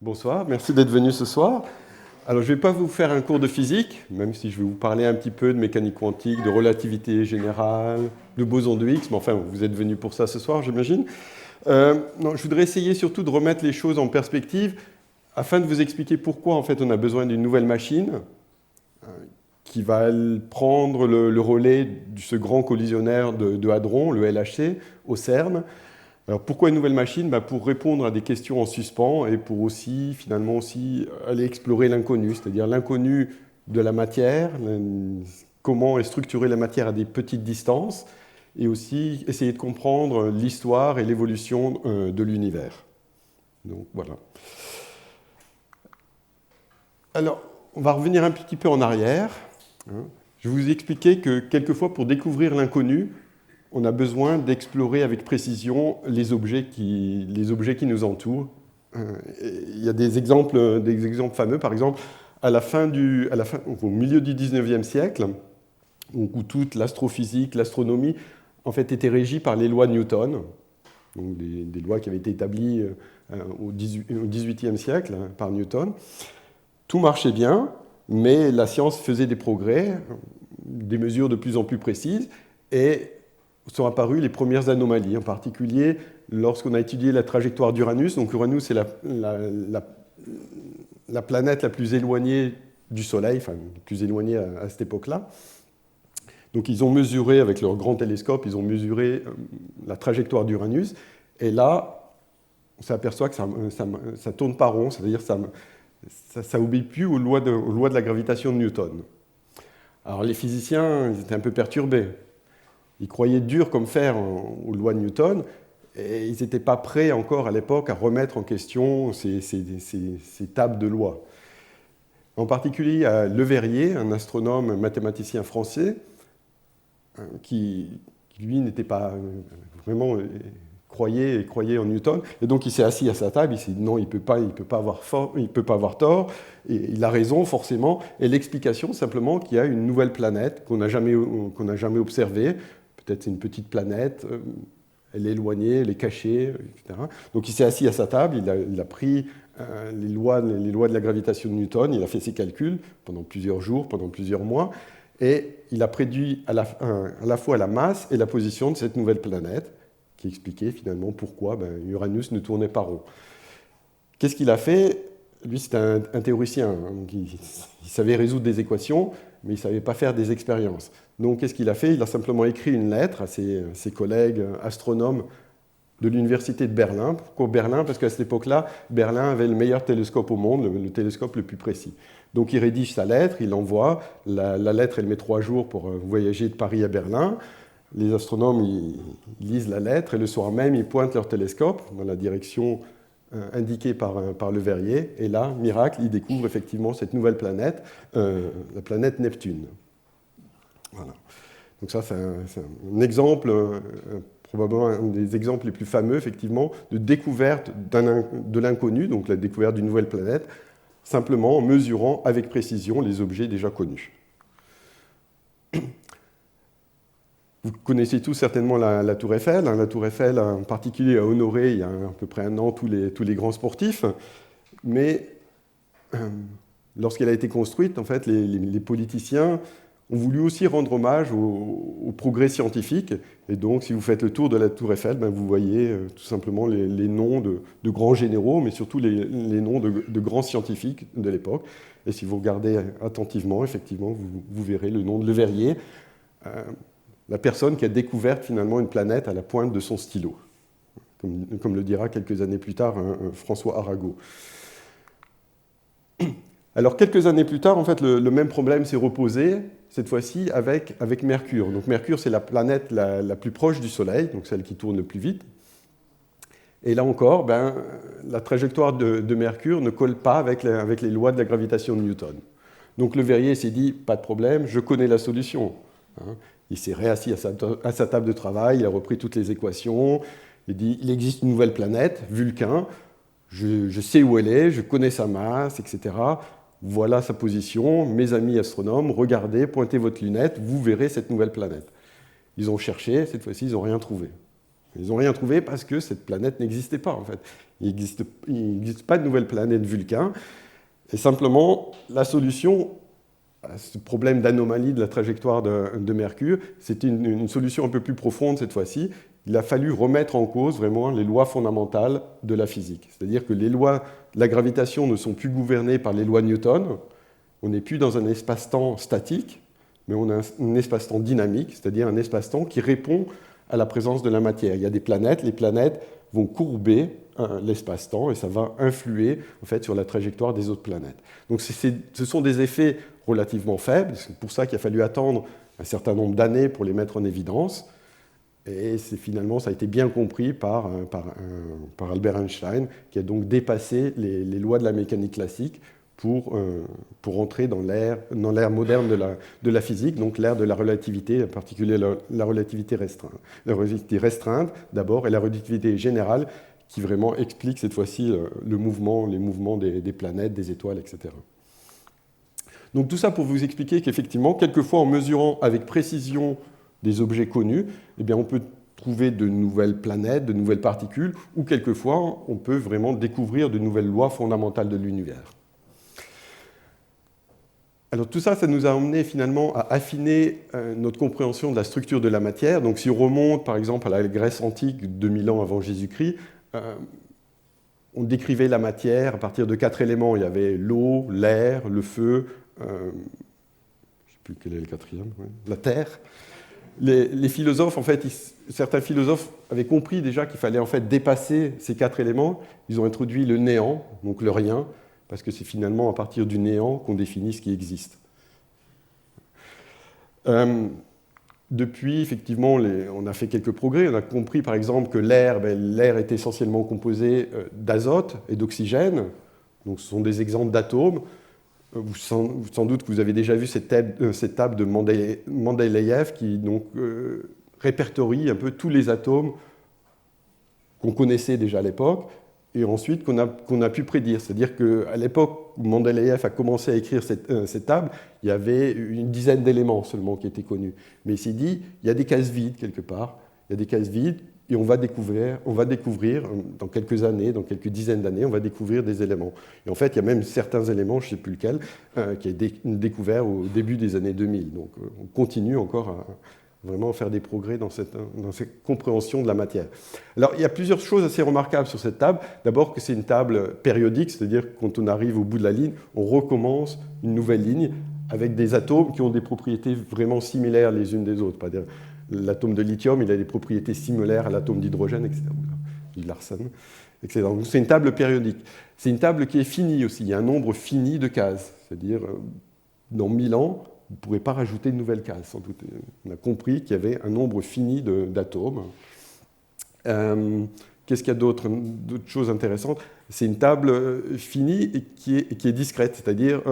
Bonsoir, merci d'être venu ce soir. Alors, je ne vais pas vous faire un cours de physique, même si je vais vous parler un petit peu de mécanique quantique, de relativité générale, de boson de Higgs, mais enfin, vous êtes venu pour ça ce soir, j'imagine. Non, je voudrais essayer surtout de remettre les choses en perspective afin de vous expliquer pourquoi, en fait, on a besoin d'une nouvelle machine qui va prendre le relais de ce grand collisionnaire de hadrons, le LHC, au CERN. Alors pourquoi une nouvelle machine? Pour répondre à des questions en suspens et pour aussi, finalement, aussi aller explorer l'inconnu, c'est-à-dire l'inconnu de la matière, comment est structurée la matière à des petites distances, et aussi essayer de comprendre l'histoire et l'évolution de l'univers. Donc voilà. Alors, on va revenir un petit peu en arrière. Je vais vous expliquer que quelquefois, pour découvrir l'inconnu, on a besoin d'explorer avec précision les objets qui nous entourent. Il y a des exemples fameux, par exemple, au milieu du 19e siècle, où toute l'astrophysique, l'astronomie, en fait, était régie par les lois de Newton, donc des lois qui avaient été établies au XVIIIe siècle par Newton. Tout marchait bien, mais la science faisait des progrès, des mesures de plus en plus précises, et sont apparues les premières anomalies, en particulier lorsqu'on a étudié la trajectoire d'Uranus. Donc Uranus est la planète la plus éloignée du Soleil, enfin la plus éloignée à cette époque-là. Donc ils ont mesuré, avec leur grand télescope, ils ont mesuré la trajectoire d'Uranus, et là, on s'aperçoit que ça ne tourne pas rond, c'est-à-dire que ça n'obéit plus aux lois de la gravitation de Newton. Alors les physiciens, ils étaient un peu perturbés. Ils croyaient dur comme fer aux lois de Newton, et ils n'étaient pas prêts encore à l'époque à remettre en question ces tables de lois. En particulier, Le Verrier, un astronome mathématicien français, qui lui n'était pas vraiment croyait en Newton, et donc il s'est assis à sa table, il s'est dit non, il peut pas avoir tort, et il a raison forcément, et l'explication simplement qu'il y a une nouvelle planète qu'on n'a jamais observée. Peut-être c'est une petite planète, elle est éloignée, elle est cachée, etc. Donc il s'est assis à sa table, il a pris les lois de la gravitation de Newton, il a fait ses calculs pendant plusieurs jours, pendant plusieurs mois, et il a prédit à la fois la masse et la position de cette nouvelle planète, qui expliquait finalement pourquoi Uranus ne tournait pas rond. Qu'est-ce qu'il a fait? Lui, c'était un théoricien, donc il savait résoudre des équations, mais il ne savait pas faire des expériences. Donc, qu'est-ce qu'il a fait? Il a simplement écrit une lettre à ses collègues astronomes de l'université de Berlin. Pourquoi Berlin? Parce qu'à cette époque-là, Berlin avait le meilleur télescope au monde, le télescope le plus précis. Donc, il rédige sa lettre, il l'envoie. La lettre, elle met 3 jours pour voyager de Paris à Berlin. Les astronomes, ils lisent la lettre, et le soir même, ils pointent leur télescope dans la direction indiquée par Le Verrier. Et là, miracle, ils découvrent effectivement cette nouvelle planète, la planète Neptune. Voilà. Donc ça, c'est un exemple, probablement un des exemples les plus fameux, effectivement, de découverte de l'inconnu, donc la découverte d'une nouvelle planète, simplement en mesurant avec précision les objets déjà connus. Vous connaissez tous certainement la Tour Eiffel. La Tour Eiffel, en particulier, a honoré il y a à peu près un an tous les grands sportifs. Mais lorsqu'elle a été construite, en fait, les politiciens ont voulu aussi rendre hommage au progrès scientifique. Et donc, si vous faites le tour de la Tour Eiffel, vous voyez tout simplement les noms de grands généraux, mais surtout les noms de grands scientifiques de l'époque. Et si vous regardez attentivement, effectivement, vous verrez le nom de Le Verrier, la personne qui a découvert finalement une planète à la pointe de son stylo, comme le dira quelques années plus tard François Arago. Alors quelques années plus tard, en fait, le même problème s'est reposé, cette fois-ci avec Mercure. Donc Mercure, c'est la planète la plus proche du Soleil, donc celle qui tourne le plus vite. Et là encore, la trajectoire de Mercure ne colle pas avec les lois de la gravitation de Newton. Donc Le Verrier s'est dit, pas de problème, je connais la solution. Il s'est réassis à sa table de travail, il a repris toutes les équations, il dit, il existe une nouvelle planète, Vulcain, je sais où elle est, je connais sa masse, etc. Voilà sa position, mes amis astronomes, regardez, pointez votre lunette, vous verrez cette nouvelle planète. Ils ont cherché, cette fois-ci, ils n'ont rien trouvé. Ils n'ont rien trouvé parce que cette planète n'existait pas, en fait. Il n'existe pas de nouvelle planète Vulcain. Et simplement, la solution à ce problème d'anomalie de la trajectoire de Mercure, c'était une solution un peu plus profonde cette fois-ci. Il a fallu remettre en cause vraiment les lois fondamentales de la physique. C'est-à-dire que les lois de la gravitation ne sont plus gouvernées par les lois de Newton. On n'est plus dans un espace-temps statique, mais on a un espace-temps dynamique, c'est-à-dire un espace-temps qui répond à la présence de la matière. Il y a des planètes, les planètes vont courber l'espace-temps et ça va influer en fait, sur la trajectoire des autres planètes. Donc ce sont des effets relativement faibles, c'est pour ça qu'il a fallu attendre un certain nombre d'années pour les mettre en évidence, et finalement ça a été bien compris par Albert Einstein, qui a donc dépassé les lois de la mécanique classique pour entrer dans l'ère moderne de la physique, donc l'ère de la relativité, en particulier la relativité restreinte. La relativité restreinte, d'abord, et la relativité générale, qui vraiment explique cette fois-ci les mouvements des planètes, des étoiles, etc. Donc tout ça pour vous expliquer qu'effectivement, quelquefois, en mesurant avec précision des objets connus, eh bien, on peut trouver de nouvelles planètes, de nouvelles particules, ou quelquefois, on peut vraiment découvrir de nouvelles lois fondamentales de l'univers. Alors tout ça, ça nous a emmené finalement à affiner notre compréhension de la structure de la matière. Donc si on remonte par exemple à la Grèce antique, 2000 ans avant Jésus-Christ, on décrivait la matière à partir de 4 éléments. Il y avait l'eau, l'air, le feu, je ne sais plus quel est le quatrième, ouais, la terre. Les philosophes, en fait, certains philosophes avaient compris déjà qu'il fallait en fait dépasser ces 4 éléments. Ils ont introduit le néant, donc le rien, parce que c'est finalement à partir du néant qu'on définit ce qui existe. Depuis, effectivement, on a fait quelques progrès. On a compris, par exemple, que l'air est essentiellement composé d'azote et d'oxygène. Donc, ce sont des exemples d'atomes. Sans doute que vous avez déjà vu cette table de Mendeleïev qui donc, répertorie un peu tous les atomes qu'on connaissait déjà à l'époque, et ensuite qu'on a pu prédire. C'est-à-dire qu'à l'époque où Mendeleïev a commencé à écrire cette table, il y avait une dizaine d'éléments seulement qui étaient connus. Mais il s'est dit, il y a des cases vides quelque part, il y a des cases vides, et on va découvrir dans quelques années, dans quelques dizaines d'années, on va découvrir des éléments. Et en fait, il y a même certains éléments, je ne sais plus lesquels, qui ont été découverts au début des années 2000. Donc on continue encore à vraiment faire des progrès dans cette compréhension de la matière. Alors, il y a plusieurs choses assez remarquables sur cette table. D'abord que c'est une table périodique, c'est-à-dire que quand on arrive au bout de la ligne, on recommence une nouvelle ligne avec des atomes qui ont des propriétés vraiment similaires les unes des autres. L'atome de lithium, il a des propriétés similaires à l'atome d'hydrogène, etc. De l'arsène, etc. Donc, c'est une table périodique. C'est une table qui est finie aussi. Il y a un nombre fini de cases. C'est-à-dire, dans 1000 ans, vous ne pourrez pas rajouter de nouvelles cases, sans doute. On a compris qu'il y avait un nombre fini d'atomes. Qu'est-ce qu'il y a d'autres choses intéressantes? C'est une table finie et qui est discrète, c'est-à-dire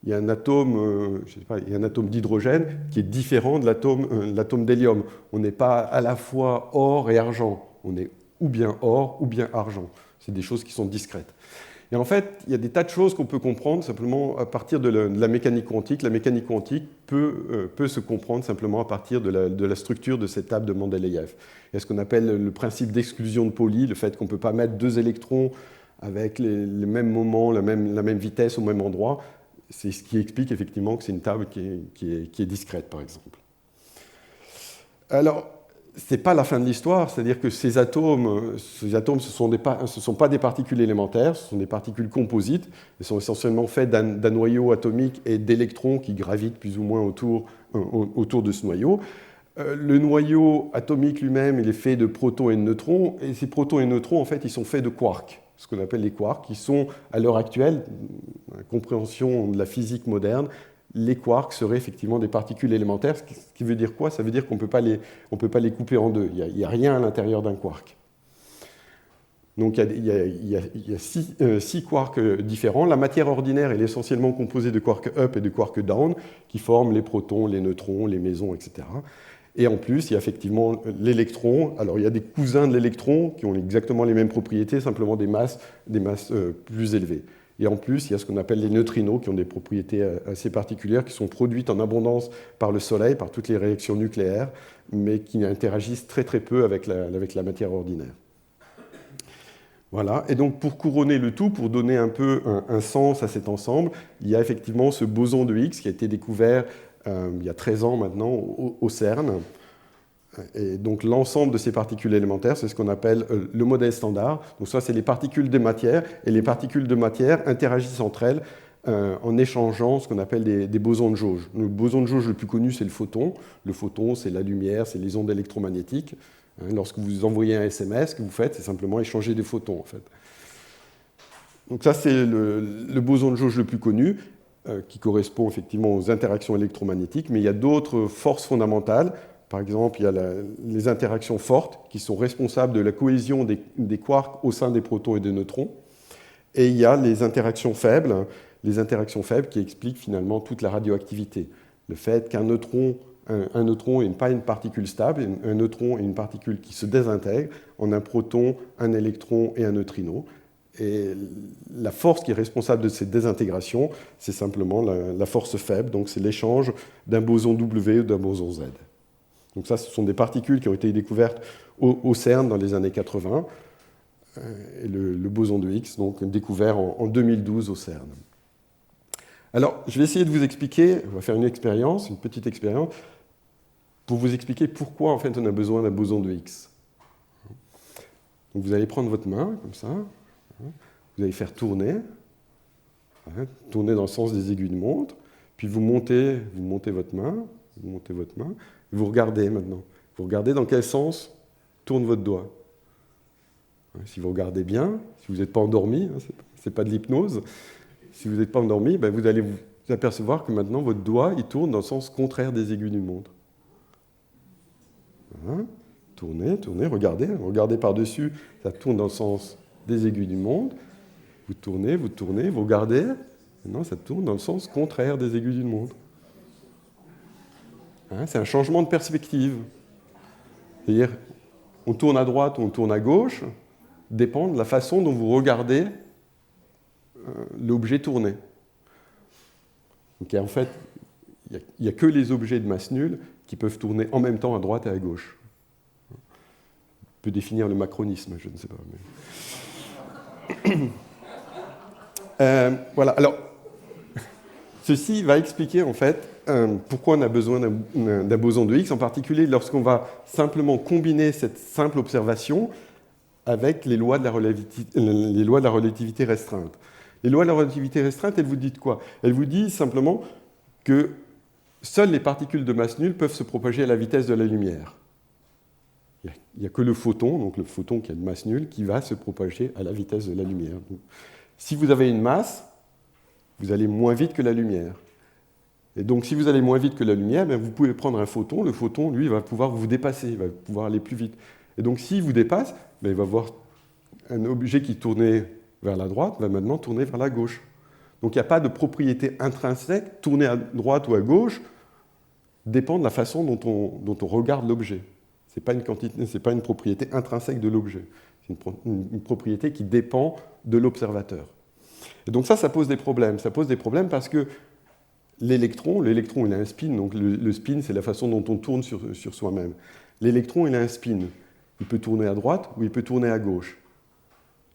il y a un atome, il y a un atome d'hydrogène qui est différent de l'atome d'hélium. On n'est pas à la fois or et argent, on est ou bien or ou bien argent. C'est des choses qui sont discrètes. Et en fait, il y a des tas de choses qu'on peut comprendre simplement à partir de la mécanique quantique. La mécanique quantique peut se comprendre simplement à partir de la structure de cette table de Mendeleïev. Il y a ce qu'on appelle le principe d'exclusion de Pauli, le fait qu'on ne peut pas mettre 2 électrons avec les mêmes moments, la même vitesse au même endroit. C'est ce qui explique effectivement que c'est une table qui est discrète, par exemple. Alors, ce n'est pas la fin de l'histoire, c'est-à-dire que ces atomes ce ne sont pas des particules élémentaires, ce sont des particules composites. Elles sont essentiellement faites d'un noyau atomique et d'électrons qui gravitent plus ou moins autour de ce noyau. Le noyau atomique lui-même, il est fait de protons et de neutrons, et ces protons et neutrons, en fait, ils sont faits de quarks, ce qu'on appelle les quarks, qui sont, à l'heure actuelle, dans la compréhension de la physique moderne, les quarks seraient effectivement des particules élémentaires, ce qui veut dire quoi? Ça veut dire qu'on ne peut pas les couper en deux. Il n'y a rien à l'intérieur d'un quark. Donc il y a 6 quarks différents. La matière ordinaire elle est essentiellement composée de quarks up et de quarks down, qui forment les protons, les neutrons, les mésons, etc. Et en plus, il y a effectivement l'électron. Alors il y a des cousins de l'électron qui ont exactement les mêmes propriétés, simplement des masses plus élevées. Et en plus, il y a ce qu'on appelle les neutrinos, qui ont des propriétés assez particulières, qui sont produites en abondance par le Soleil, par toutes les réactions nucléaires, mais qui interagissent très très peu avec la matière ordinaire. Voilà. Et donc pour couronner le tout, pour donner un peu un sens à cet ensemble, il y a effectivement ce boson de Higgs qui a été découvert il y a 13 ans maintenant au CERN. Et donc l'ensemble de ces particules élémentaires, c'est ce qu'on appelle le modèle standard. Donc ça, c'est les particules de matière, et les particules de matière interagissent entre elles en échangeant ce qu'on appelle des bosons de jauge. Le boson de jauge le plus connu, c'est le photon. Le photon, c'est la lumière, c'est les ondes électromagnétiques. Lorsque vous envoyez un SMS, ce que vous faites, c'est simplement échanger des photons, en fait. Donc ça, c'est le boson de jauge le plus connu, qui correspond effectivement aux interactions électromagnétiques, mais il y a d'autres forces fondamentales. Par exemple, il y a les interactions fortes qui sont responsables de la cohésion des quarks au sein des protons et des neutrons. Et il y a les interactions faibles qui expliquent finalement toute la radioactivité. Le fait qu'un neutron n'est pas une particule stable, un neutron est une particule qui se désintègre en un proton, un électron et un neutrino. Et la force qui est responsable de cette désintégration, c'est simplement la force faible, donc c'est l'échange d'un boson W ou d'un boson Z. Donc ça, ce sont des particules qui ont été découvertes au CERN dans les années 80, et le boson de Higgs, donc découvert en 2012 au CERN. Alors, je vais essayer de vous expliquer, on va faire une petite expérience, pour vous expliquer pourquoi en fait on a besoin d'un boson de Higgs. Donc vous allez prendre votre main, comme ça, vous allez faire tourner dans le sens des aiguilles de montre, puis vous montez votre main, et vous regardez maintenant. Vous regardez dans quel sens tourne votre doigt. Si vous regardez bien, si vous n'êtes pas endormi, ce n'est pas de l'hypnose, si vous n'êtes pas endormi, vous allez vous apercevoir que maintenant votre doigt il tourne dans le sens contraire des aiguilles d'une montre. Voilà. Tournez, regardez par-dessus, ça tourne dans le sens des aiguilles d'une montre. Vous tournez, vous regardez, maintenant ça tourne dans le sens contraire des aiguilles d'une montre. C'est un changement de perspective. C'est-à-dire, on tourne à droite ou on tourne à gauche, dépend de la façon dont vous regardez l'objet tourné. Donc en fait, il n'y a que les objets de masse nulle qui peuvent tourner en même temps à droite et à gauche. On peut définir le macronisme, je ne sais pas. Voilà, alors, ceci va expliquer en fait pourquoi on a besoin d'un boson de Higgs, en particulier lorsqu'on va simplement combiner cette simple observation avec les lois de la relativité restreinte. Les lois de la relativité restreinte, elles vous disent quoi? Elles vous disent simplement que seules les particules de masse nulle peuvent se propager à la vitesse de la lumière. Il n'y a que le photon, donc le photon qui a de masse nulle, qui va se propager à la vitesse de la lumière. Donc, si vous avez une masse, vous allez moins vite que la lumière. Et donc, si vous allez moins vite que la lumière, vous pouvez prendre un photon. Le photon, lui, va pouvoir vous dépasser, il va pouvoir aller plus vite. Et donc, s'il vous dépasse, il va voir un objet qui tournait vers la droite, va maintenant tourner vers la gauche. Donc, il n'y a pas de propriété intrinsèque. Tourner à droite ou à gauche dépend de la façon dont on regarde l'objet. Ce n'est pas une propriété intrinsèque de l'objet. C'est une propriété qui dépend de l'observateur. Et donc ça pose des problèmes. Ça pose des problèmes parce que l'électron, il a un spin. Donc le spin, c'est la façon dont on tourne sur soi-même. L'électron, il a un spin. Il peut tourner à droite ou il peut tourner à gauche.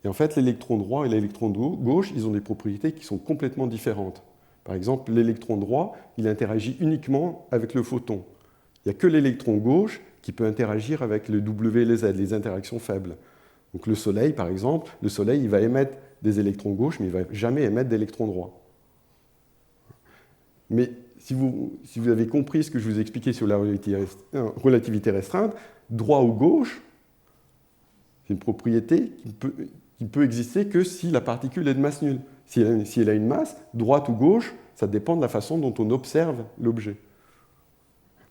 Et en fait, l'électron droit et l'électron gauche, ils ont des propriétés qui sont complètement différentes. Par exemple, l'électron droit, il interagit uniquement avec le photon. Il n'y a que l'électron gauche qui peut interagir avec le W et les Z, les interactions faibles. Donc le Soleil, par exemple, il va émettre des électrons gauches, mais il ne va jamais émettre d'électrons droits. Mais si vous avez compris ce que je vous ai expliqué sur la relativité restreinte, droit ou gauche, c'est une propriété qui peut exister que si la particule est de masse nulle. Si elle a une masse, droite ou gauche, ça dépend de la façon dont on observe l'objet.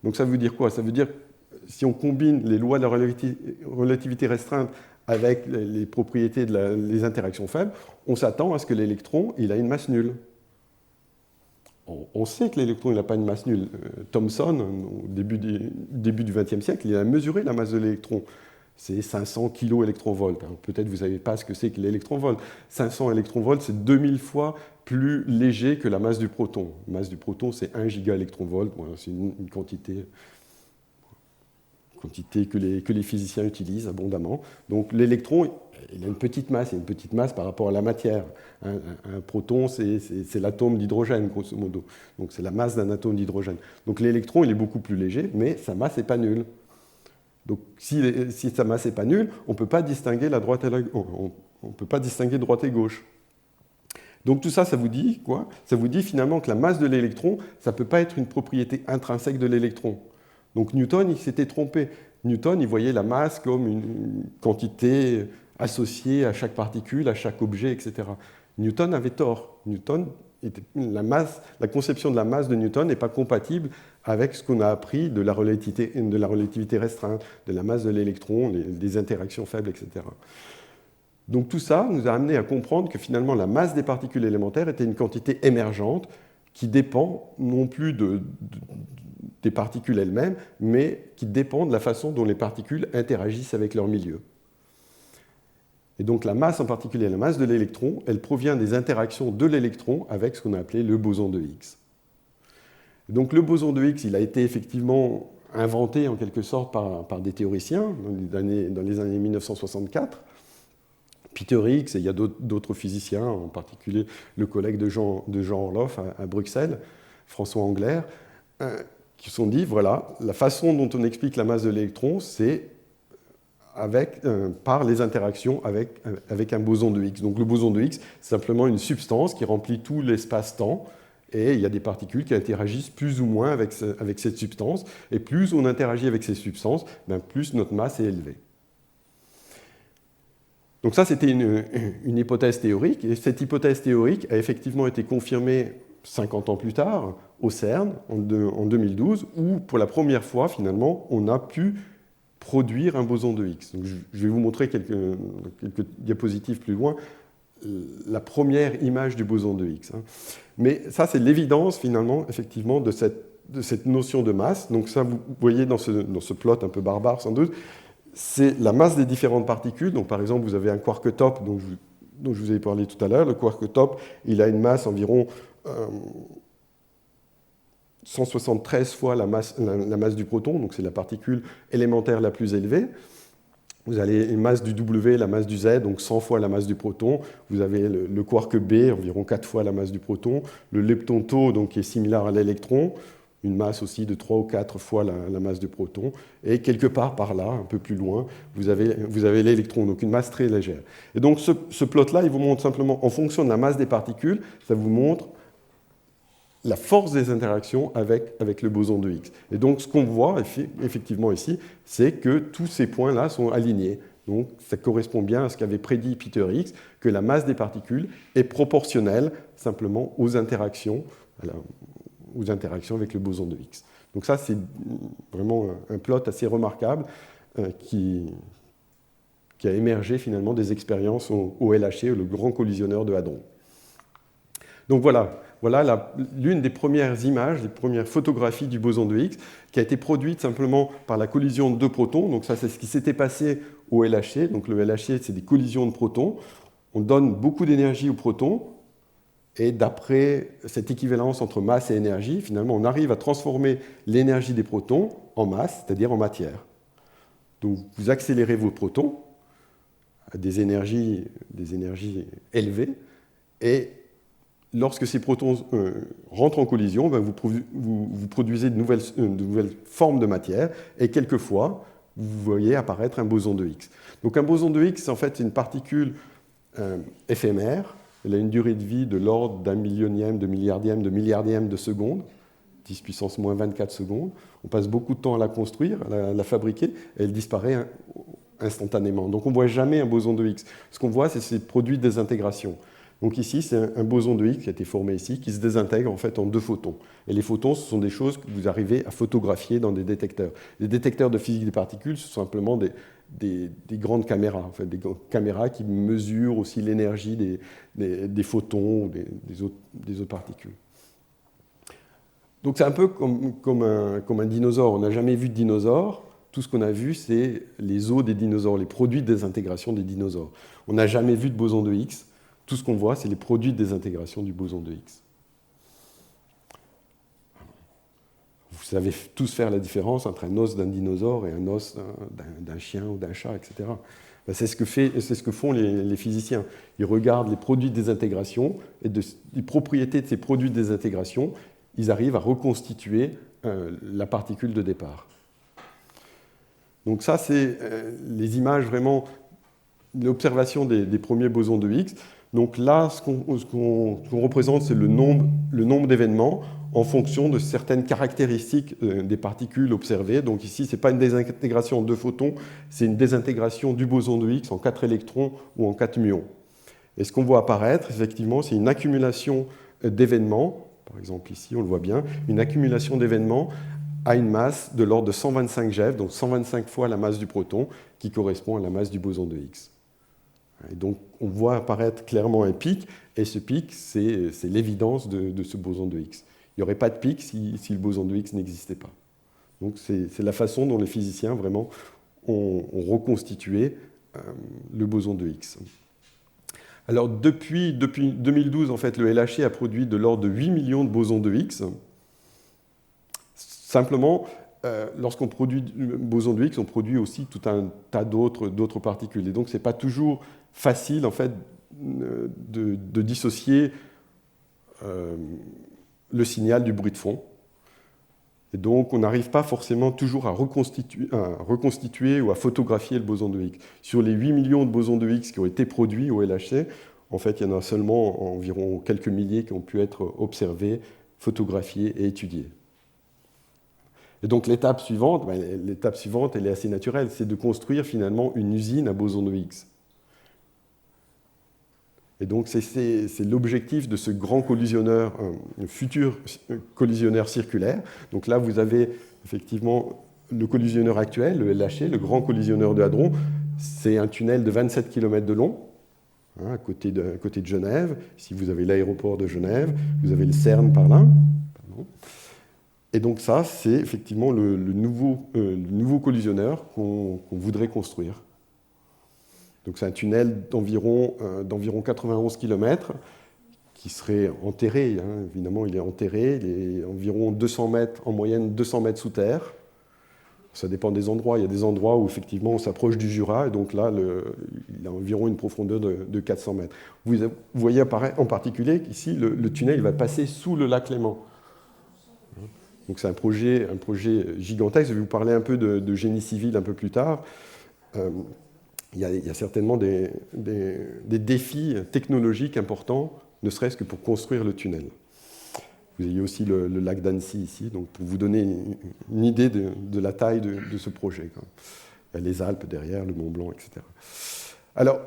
Donc ça veut dire quoi? Ça veut dire si on combine les lois de la relativité restreinte avec les propriétés des interactions faibles, on s'attend à ce que l'électron il a une masse nulle. On sait que l'électron n'a pas une masse nulle. Thomson, au début du XXe siècle, il a mesuré la masse de l'électron. c'est 500 kV. Peut-être vous ne savez pas ce que c'est que l'électronvolt. 500 électronvolts, c'est 2000 fois plus léger que la masse du proton. La masse du proton, c'est 1 gigaélectronvolt. Voilà, c'est une quantité que les physiciens utilisent abondamment. Donc l'électron, il a une petite masse, par rapport à la matière. Un proton, c'est l'atome d'hydrogène, grosso modo. Donc c'est la masse d'un atome d'hydrogène. Donc l'électron, il est beaucoup plus léger, mais sa masse n'est pas nulle. Donc si sa masse n'est pas nulle, on ne peut pas distinguer droite et gauche. Donc tout ça, ça vous dit quoi? Ça vous dit finalement que la masse de l'électron, ça ne peut pas être une propriété intrinsèque de l'électron. Donc Newton, il s'était trompé. Newton, il voyait la masse comme une quantité associée à chaque particule, à chaque objet, etc. Newton avait tort. La conception de la masse de Newton n'est pas compatible avec ce qu'on a appris de la relativité restreinte, de la masse de l'électron, des interactions faibles, etc. Donc tout ça nous a amené à comprendre que finalement la masse des particules élémentaires était une quantité émergente qui dépend non plus des particules elles-mêmes, mais qui dépend de la façon dont les particules interagissent avec leur milieu. Et donc la masse en particulier, la masse de l'électron, elle provient des interactions de l'électron avec ce qu'on a appelé le boson de Higgs. Et donc le boson de Higgs, il a été effectivement inventé en quelque sorte par des théoriciens dans les années 1964. Peter Higgs, et il y a d'autres physiciens, en particulier le collègue de Jean Orloff à Bruxelles, François Englert, qui se sont dit, voilà, la façon dont on explique la masse de l'électron, c'est par les interactions avec un boson de Higgs. Donc le boson de Higgs, c'est simplement une substance qui remplit tout l'espace-temps, et il y a des particules qui interagissent plus ou moins avec cette substance, et plus on interagit avec ces substances, plus notre masse est élevée. Donc ça, c'était une hypothèse théorique, et cette hypothèse théorique a effectivement été confirmée 50 ans plus tard, au CERN, en 2012, où, pour la première fois, finalement, on a pu produire un boson de Higgs. Donc, je vais vous montrer quelques diapositives plus loin, la première image du boson de Higgs. Mais ça, c'est l'évidence, finalement, effectivement, de cette notion de masse. Donc ça, vous voyez dans ce plot un peu barbare, sans doute, c'est la masse des différentes particules. Donc, par exemple, vous avez un quark top dont je vous ai parlé tout à l'heure. Le quark top, il a une masse environ 173 fois la masse du proton, donc c'est la particule élémentaire la plus élevée. Vous avez une masse du W, la masse du Z, donc 100 fois la masse du proton. Vous avez le quark B, environ 4 fois la masse du proton. Le lepton tau, donc, qui est similaire à l'électron, une masse aussi de 3 ou 4 fois la masse du proton. Et quelque part par là, un peu plus loin, vous avez l'électron, donc une masse très légère. Et donc ce plot-là, il vous montre simplement, en fonction de la masse des particules, ça vous montre la force des interactions avec le boson de Higgs. Et donc ce qu'on voit effectivement ici, c'est que tous ces points-là sont alignés. Donc ça correspond bien à ce qu'avait prédit Peter Higgs, que la masse des particules est proportionnelle simplement aux interactions avec le boson de Higgs. Donc ça, c'est vraiment un plot assez remarquable qui a émergé finalement des expériences au LHC, le grand collisionneur de hadrons. Donc voilà l'une des premières images, des premières photographies du boson de Higgs, qui a été produite simplement par la collision de deux protons. Donc ça, c'est ce qui s'était passé au LHC. Donc le LHC, c'est des collisions de protons. On donne beaucoup d'énergie aux protons, et d'après cette équivalence entre masse et énergie, finalement, on arrive à transformer l'énergie des protons en masse, c'est-à-dire en matière. Donc vous accélérez vos protons à des énergies élevées, et lorsque ces protons rentrent en collision, vous produisez de nouvelles formes de matière, et quelquefois, vous voyez apparaître un boson de Higgs. Donc un boson de Higgs, en fait, c'est une particule éphémère. Elle a une durée de vie de l'ordre d'un millionième, de milliardième de seconde, 10 puissance moins 24 secondes. On passe beaucoup de temps à la construire, à la fabriquer, et elle disparaît instantanément. Donc on ne voit jamais un boson de Higgs. Ce qu'on voit, c'est ces produits de désintégration. Donc ici, c'est un boson de Higgs qui a été formé ici, qui se désintègre en fait en deux photons. Et les photons, ce sont des choses que vous arrivez à photographier dans des détecteurs. Les détecteurs de physique des particules, ce sont simplement des grandes caméras, en fait, des caméras qui mesurent aussi l'énergie des photons ou des autres particules. Donc c'est un peu comme un dinosaure. On n'a jamais vu de dinosaure. tout ce qu'on a vu, c'est les os des dinosaures, les produits de désintégration des dinosaures. On n'a jamais vu de boson de Higgs. Tout ce qu'on voit, c'est les produits de désintégration du boson de Higgs. Vous savez tous faire la différence entre un os d'un dinosaure et un os d'un chien ou d'un chat, etc. C'est ce que font les physiciens. Ils regardent les produits de désintégration et les propriétés de ces produits de désintégration, ils arrivent à reconstituer la particule de départ. Donc ça, c'est les images vraiment, l'observation des premiers bosons de Higgs. Donc là, ce qu'on représente, c'est le nombre d'événements en fonction de certaines caractéristiques des particules observées. Donc ici, ce n'est pas une désintégration de photons, c'est une désintégration du boson de Higgs en 4 électrons ou en 4 muons. Et ce qu'on voit apparaître, effectivement, c'est une accumulation d'événements. Par exemple, ici, on le voit bien, une accumulation d'événements à une masse de l'ordre de 125 GeV, donc 125 fois la masse du proton, qui correspond à la masse du boson de Higgs. Et donc, on voit apparaître clairement un pic, et ce pic, c'est l'évidence de ce boson de Higgs. Il n'y aurait pas de pic si le boson de Higgs n'existait pas. Donc, c'est la façon dont les physiciens, vraiment, ont reconstitué le boson de Higgs. Alors, depuis 2012, en fait, le LHC a produit de l'ordre de 8 millions de bosons de Higgs. Simplement, lorsqu'on produit le boson de Higgs, on produit aussi tout un tas d'autres particules. Et donc, ce n'est pas toujours facile, en fait, de dissocier le signal du bruit de fond. Et donc, on n'arrive pas forcément toujours à reconstituer ou à photographier le boson de Higgs. Sur les 8 millions de bosons de Higgs qui ont été produits au LHC, en fait, il y en a seulement environ quelques milliers qui ont pu être observés, photographiés et étudiés. Et donc l'étape suivante, elle est assez naturelle, c'est de construire finalement une usine à bosons de Higgs. Et donc c'est l'objectif de ce grand collisionneur, un futur collisionneur circulaire. Donc là, vous avez effectivement le collisionneur actuel, le LHC, le grand collisionneur de hadrons. C'est un tunnel de 27 km de long, à côté de Genève. Ici, vous avez l'aéroport de Genève, vous avez le CERN par là. Pardon. Et donc ça, c'est effectivement le nouveau collisionneur qu'on voudrait construire. Donc c'est un tunnel d'environ 91 km qui serait enterré. Évidemment, il est enterré. Il est environ 200 mètres, en moyenne 200 mètres sous terre. Ça dépend des endroits. Il y a des endroits où effectivement on s'approche du Jura. Et donc là, il a environ une profondeur de 400 mètres. Vous voyez en particulier qu'ici, le tunnel il va passer sous le lac Léman. Donc c'est un projet gigantesque. Je vais vous parler un peu de génie civil un peu plus tard. Il y a certainement des défis technologiques importants, ne serait-ce que pour construire le tunnel. Vous avez aussi le lac d'Annecy ici, donc pour vous donner une idée de la taille de ce projet. Il y a les Alpes derrière, le Mont Blanc, etc. Alors,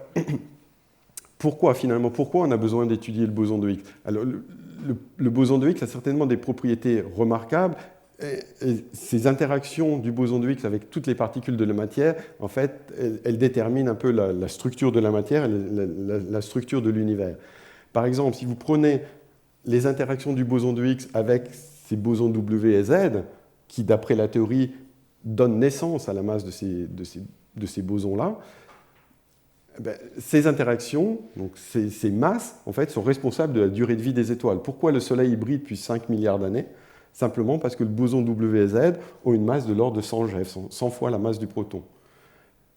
pourquoi on a besoin d'étudier le boson de Higgs? Alors, le boson de Higgs a certainement des propriétés remarquables. Et ces interactions du boson de Higgs avec toutes les particules de la matière, en fait, elles déterminent un peu la structure de la matière et la structure de l'univers. Par exemple, si vous prenez les interactions du boson de Higgs avec ces bosons W et Z, qui, d'après la théorie, donnent naissance à la masse de ces bosons-là, ces interactions, donc ces masses, en fait, sont responsables de la durée de vie des étoiles. Pourquoi le Soleil brille depuis 5 milliards d'années? Simplement parce que le boson W et Z ont une masse de l'ordre de 100 GeV, 100 fois la masse du proton.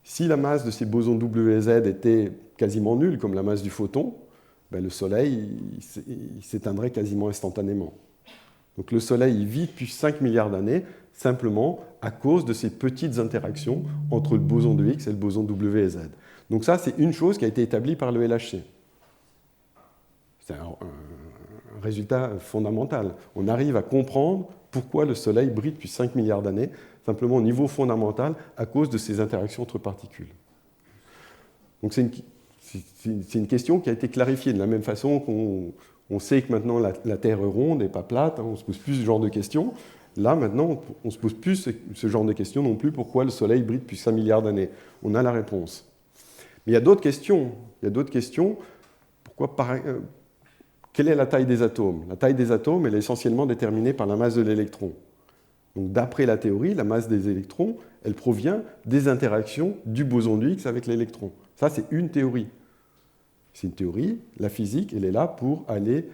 Si la masse de ces bosons W et Z était quasiment nulle, comme la masse du photon, le Soleil il s'éteindrait quasiment instantanément. Donc le Soleil il vit depuis 5 milliards d'années, simplement à cause de ces petites interactions entre le boson de Higgs et le boson W et Z. Donc ça, c'est une chose qui a été établie par le LHC. C'est un résultat fondamental. On arrive à comprendre pourquoi le Soleil brille depuis 5 milliards d'années, simplement au niveau fondamental, à cause de ces interactions entre particules. Donc c'est une question qui a été clarifiée de la même façon qu'on sait que maintenant la Terre est ronde et pas plate, on ne se pose plus ce genre de questions. Là, maintenant, on ne se pose plus ce genre de questions non plus, pourquoi le Soleil brille depuis 5 milliards d'années. On a la réponse. Mais il y a d'autres questions. Quelle est la taille des atomes? La taille des atomes, elle est essentiellement déterminée par la masse de l'électron. Donc d'après la théorie, la masse des électrons, elle provient des interactions du boson de Higgs avec l'électron. Ça, c'est une théorie. C'est une théorie, la physique, elle est là pour aller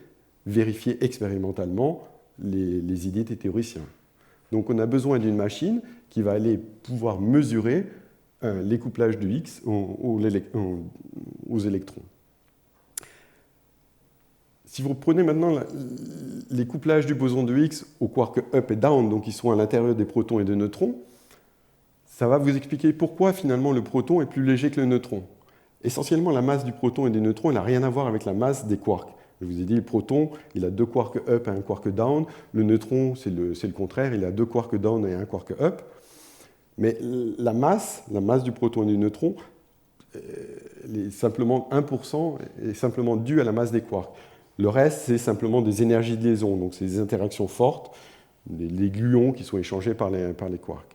vérifier expérimentalement les idées des théoriciens. Donc on a besoin d'une machine qui va aller pouvoir mesurer les couplages de Higgs aux électrons. Si vous prenez maintenant les couplages du boson de Higgs aux quarks up et down, donc qui sont à l'intérieur des protons et des neutrons, ça va vous expliquer pourquoi finalement le proton est plus léger que le neutron. Essentiellement, la masse du proton et des neutrons, elle n'a rien à voir avec la masse des quarks. Je vous ai dit, le proton, il a 2 quarks up et un quark down. Le neutron, c'est le contraire, il a 2 quarks down et un quark up. Mais la masse du proton et du neutron, est simplement 1% est simplement due à la masse des quarks. Le reste, c'est simplement des énergies de liaison, donc c'est des interactions fortes, les gluons qui sont échangés par les quarks.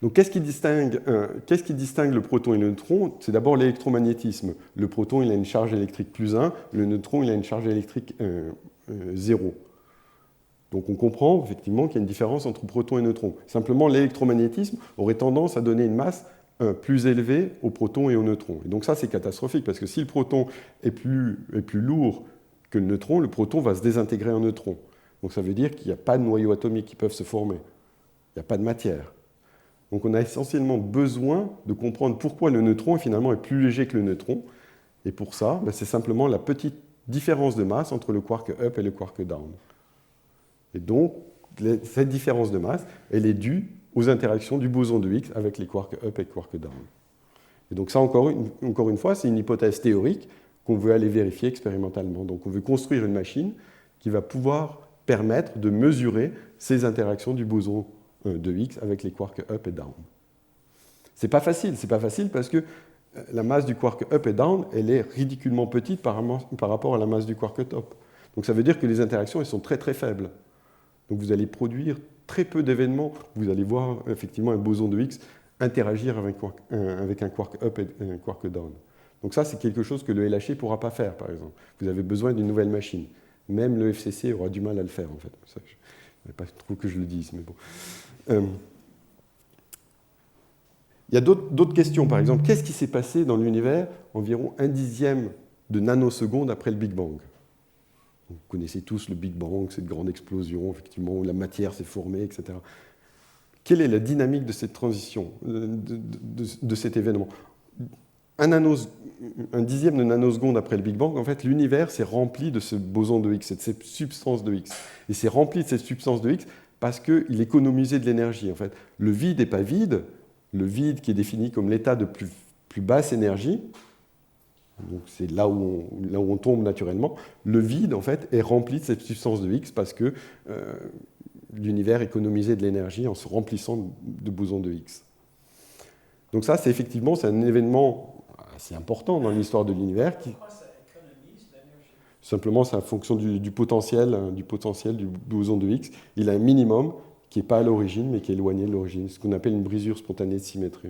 Donc qu'est-ce qui distingue le proton et le neutron? C'est d'abord l'électromagnétisme. Le proton, il a une charge électrique plus 1, le neutron, il a une charge électrique 0. Donc on comprend effectivement qu'il y a une différence entre proton et neutron. Simplement, l'électromagnétisme aurait tendance à donner une masse plus élevée au proton et au neutron. Et donc ça, c'est catastrophique, parce que si le proton est plus lourd que le neutron va se désintégrer en neutrons. Donc ça veut dire qu'il n'y a pas de noyaux atomiques qui peuvent se former. Il n'y a pas de matière. Donc on a essentiellement besoin de comprendre pourquoi le neutron finalement est plus léger que le neutron. Et pour ça, c'est simplement la petite différence de masse entre le quark up et le quark down. Et donc, cette différence de masse, elle est due aux interactions du boson de Higgs avec les quarks up et quark down. Et donc ça, encore une fois, c'est une hypothèse théorique qu'on veut aller vérifier expérimentalement. Donc on veut construire une machine qui va pouvoir permettre de mesurer ces interactions du boson de Higgs avec les quarks up et down. C'est pas facile parce que la masse du quark up et down, elle est ridiculement petite par rapport à la masse du quark top. Donc ça veut dire que les interactions, elles sont très très faibles. Donc vous allez produire très peu d'événements. Vous allez voir effectivement un boson de Higgs interagir avec un quark up et un quark down. Donc ça, c'est quelque chose que le LHC ne pourra pas faire, par exemple. Vous avez besoin d'une nouvelle machine. Même le FCC aura du mal à le faire, en fait. Ça, je ne pas trop que je le dise, mais bon. Il y a d'autres questions, par exemple. Qu'est-ce qui s'est passé dans l'univers environ 1/10 de nanoseconde après le Big Bang? Vous connaissez tous le Big Bang, cette grande explosion, effectivement, où la matière s'est formée, etc. Quelle est la dynamique de cette transition, de cet événement? Un dixième de nanoseconde après le Big Bang, en fait, l'univers s'est rempli de ce boson de Higgs, de cette substance de Higgs. Il s'est rempli de cette substance de Higgs parce qu'il économisait de l'énergie. En fait, le vide n'est pas vide. Le vide qui est défini comme l'état de plus basse énergie, donc c'est là où on tombe naturellement, le vide, en fait, est rempli de cette substance de Higgs parce que l'univers économisait de l'énergie en se remplissant de bosons de Higgs. Donc ça, c'est un événement assez important dans l'histoire de l'univers. Pourquoi ça économise l'énergie? Simplement, c'est en fonction du potentiel du boson de Higgs. Il a un minimum qui n'est pas à l'origine, mais qui est éloigné de l'origine, ce qu'on appelle une brisure spontanée de symétrie.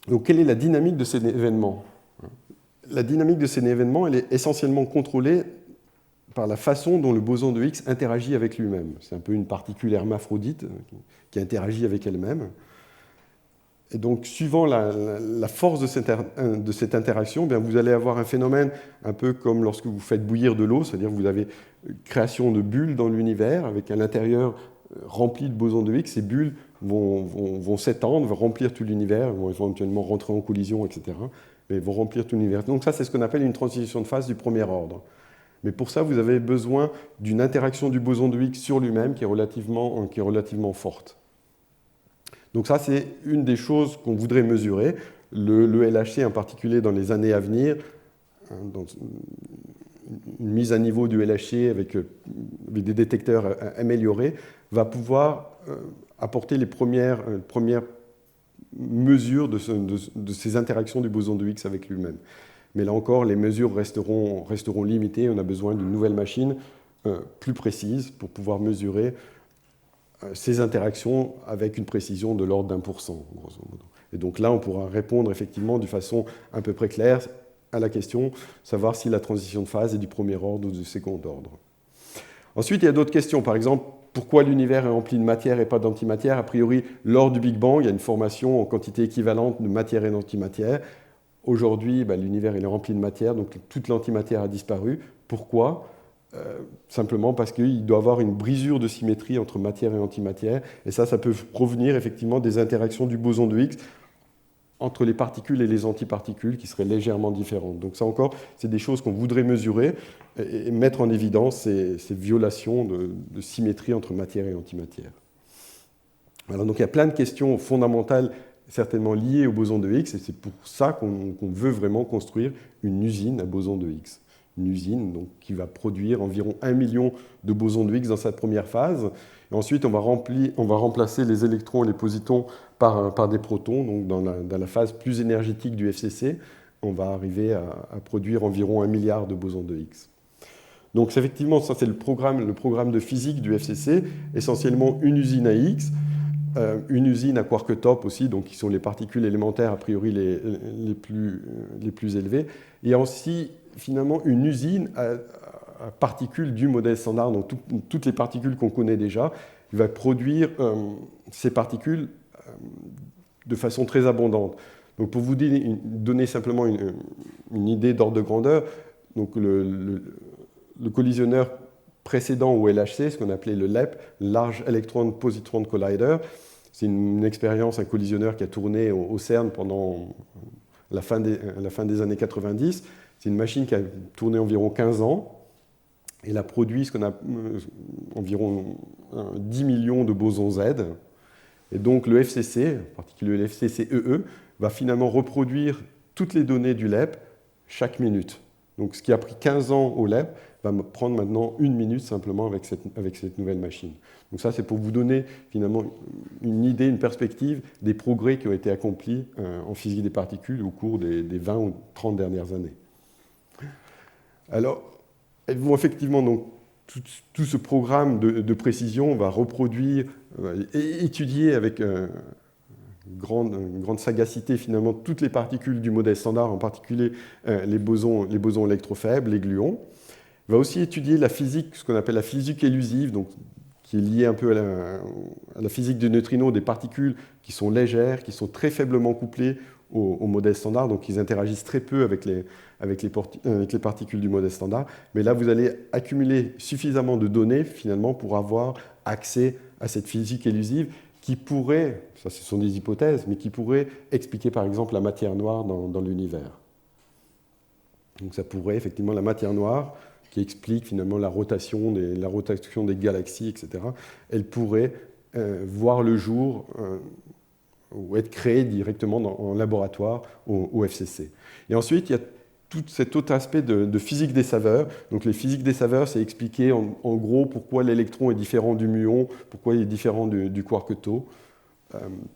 Donc, quelle est la dynamique de cet événement? La dynamique de cet événement, elle est essentiellement contrôlée par la façon dont le boson de Higgs interagit avec lui-même. C'est un peu une particule hermaphrodite qui interagit avec elle-même. Et donc, suivant la force de cette interaction, bien, vous allez avoir un phénomène un peu comme lorsque vous faites bouillir de l'eau, c'est-à-dire que vous avez création de bulles dans l'univers, avec à l'intérieur rempli de bosons de Higgs. Ces bulles vont s'étendre, vont remplir tout l'univers, vont éventuellement rentrer en collision, etc. Mais vont remplir tout l'univers. Donc ça, c'est ce qu'on appelle une transition de phase du premier ordre. Mais pour ça, vous avez besoin d'une interaction du boson de Higgs sur lui-même qui est relativement forte. Donc ça, c'est une des choses qu'on voudrait mesurer. Le LHC, en particulier dans les années à venir, dans une mise à niveau du LHC avec des détecteurs améliorés, va pouvoir apporter les premières mesures de ces interactions du boson de Higgs avec lui-même. Mais là encore, les mesures resteront limitées. On a besoin d'une nouvelle machine plus précise pour pouvoir mesurer ces interactions avec une précision de l'ordre d'1%, grosso modo. Et donc là, on pourra répondre effectivement de façon à peu près claire à la question, savoir si la transition de phase est du premier ordre ou du second ordre. Ensuite, il y a d'autres questions. Par exemple, pourquoi l'univers est rempli de matière et pas d'antimatière? A priori, lors du Big Bang, il y a une formation en quantité équivalente de matière et d'antimatière. Aujourd'hui, l'univers est rempli de matière, donc toute l'antimatière a disparu. Pourquoi? Simplement parce qu'il doit y avoir une brisure de symétrie entre matière et antimatière. Et ça peut provenir effectivement des interactions du boson de Higgs entre les particules et les antiparticules qui seraient légèrement différentes. Donc ça encore, c'est des choses qu'on voudrait mesurer et mettre en évidence ces violations de symétrie entre matière et antimatière. Alors, donc il y a plein de questions fondamentales certainement liées au boson de Higgs, et c'est pour ça qu'on veut vraiment construire une usine à boson de Higgs. Une usine donc, qui va produire environ 1 million de bosons de Higgs dans sa première phase. Et ensuite, on va remplacer les électrons et les positons par des protons. Donc dans la phase plus énergétique du FCC, on va arriver à produire environ 1 milliard de bosons de Higgs. Donc effectivement, ça c'est le programme de physique du FCC, essentiellement une usine à Higgs, une usine à quark top aussi, donc qui sont les particules élémentaires a priori les plus élevées, et aussi finalement une usine à particules du modèle standard, donc toutes les particules qu'on connaît déjà. Il va produire ces particules de façon très abondante. Donc pour vous donner simplement une idée d'ordre de grandeur, donc le collisionneur précédent au LHC, ce qu'on appelait le LEP, Large Electron Positron Collider, c'est une expérience, un collisionneur qui a tourné au CERN pendant la fin des années 90. C'est une machine qui a tourné environ 15 ans. Elle a produit ce qu'on a environ 10 millions de bosons Z. Et donc le FCC, en particulier le FCC-EE, va finalement reproduire toutes les données du LEP chaque minute. Donc ce qui a pris 15 ans au LEP va prendre maintenant 1 minute simplement avec cette nouvelle machine. Donc ça, c'est pour vous donner finalement une idée, une perspective des progrès qui ont été accomplis en physique des particules au cours des 20 ou 30 dernières années. Alors, elles vont effectivement, donc, tout ce programme de précision va reproduire et étudier avec une grande sagacité finalement toutes les particules du modèle standard, en particulier les bosons électrofaibles, les gluons. Il va aussi étudier la physique, ce qu'on appelle la physique élusive, donc, qui est liée un peu à la physique des neutrinos, des particules qui sont légères, qui sont très faiblement couplées au modèle standard, donc ils interagissent très peu avec les particules du modèle standard. Mais là, vous allez accumuler suffisamment de données, finalement, pour avoir accès à cette physique élusive qui pourrait, ça ce sont des hypothèses, mais qui pourrait expliquer, par exemple, la matière noire dans l'univers. Donc ça pourrait, effectivement, la matière noire, qui explique finalement la rotation des galaxies, etc., elle pourrait voir le jour ou être créée directement en laboratoire au FCC. Et ensuite, il y a tout cet autre aspect de physique des saveurs. Donc les physiques des saveurs, c'est expliquer en gros pourquoi l'électron est différent du muon, pourquoi il est différent du quark tau,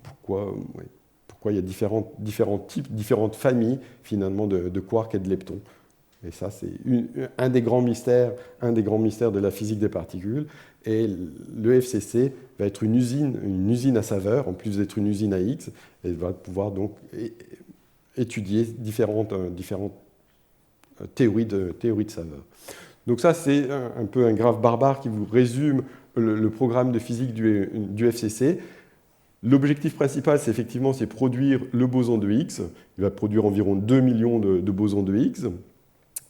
pourquoi il y a différents types, différentes familles finalement de quarks et de leptons. Et ça, c'est un des grands mystères de la physique des particules. Et le FCC va être une usine à saveur, en plus d'être une usine à Higgs, et va pouvoir donc étudier différentes théories de saveur. Donc ça, c'est un peu un graphe barbare qui vous résume le programme de physique du FCC. L'objectif principal, c'est produire le boson de Higgs. Il va produire environ 2 millions de bosons de Higgs,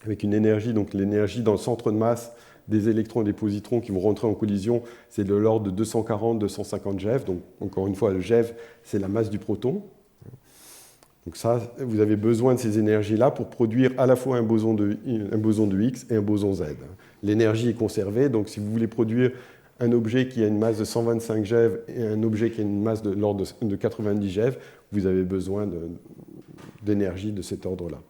avec une énergie, donc l'énergie dans le centre de masse des électrons et des positrons qui vont rentrer en collision, c'est de l'ordre de 240-250 GeV. Donc, encore une fois, le GeV, c'est la masse du proton. Donc ça, vous avez besoin de ces énergies-là pour produire à la fois un boson de Higgs et un boson Z. L'énergie est conservée, donc si vous voulez produire un objet qui a une masse de 125 GeV et un objet qui a une masse de l'ordre de 90 GeV, vous avez besoin d'énergie de cet ordre-là.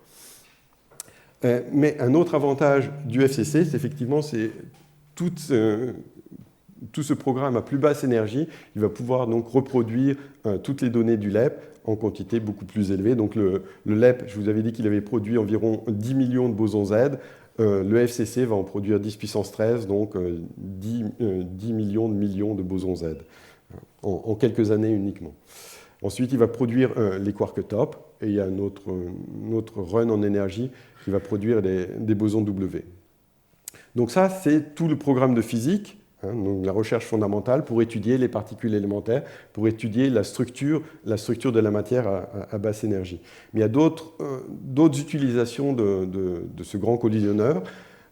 Mais un autre avantage du FCC, c'est effectivement tout ce programme à plus basse énergie, il va pouvoir donc reproduire toutes les données du LEP en quantité beaucoup plus élevée. Donc le LEP, je vous avais dit qu'il avait produit environ 10 millions de bosons Z. Le FCC va en produire 10 puissance 13, donc 10 millions de bosons Z, en quelques années uniquement. Ensuite, il va produire les quarks top, et il y a un autre run en énergie qui va produire des bosons W. Donc ça, c'est tout le programme de physique, donc la recherche fondamentale pour étudier les particules élémentaires, pour étudier la structure de la matière à basse énergie. Mais il y a d'autres utilisations de ce grand collisionneur.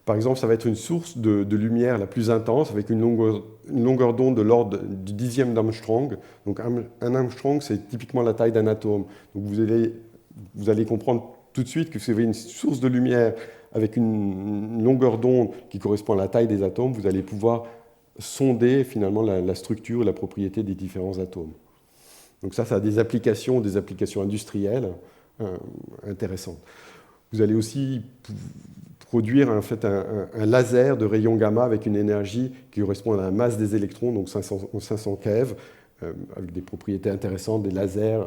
Par exemple, ça va être une source de lumière la plus intense, avec une longueur d'onde de l'ordre du dixième d'Armstrong. Donc un Armstrong, c'est typiquement la taille d'un atome. Donc vous allez comprendre tout de suite que si vous avez une source de lumière avec une longueur d'onde qui correspond à la taille des atomes, vous allez pouvoir sonder finalement la structure et la propriété des différents atomes. Donc ça a des applications industrielles intéressantes. Vous allez aussi produire en fait un laser de rayons gamma avec une énergie qui correspond à la masse des électrons, donc 500 keV, avec des propriétés intéressantes, des lasers.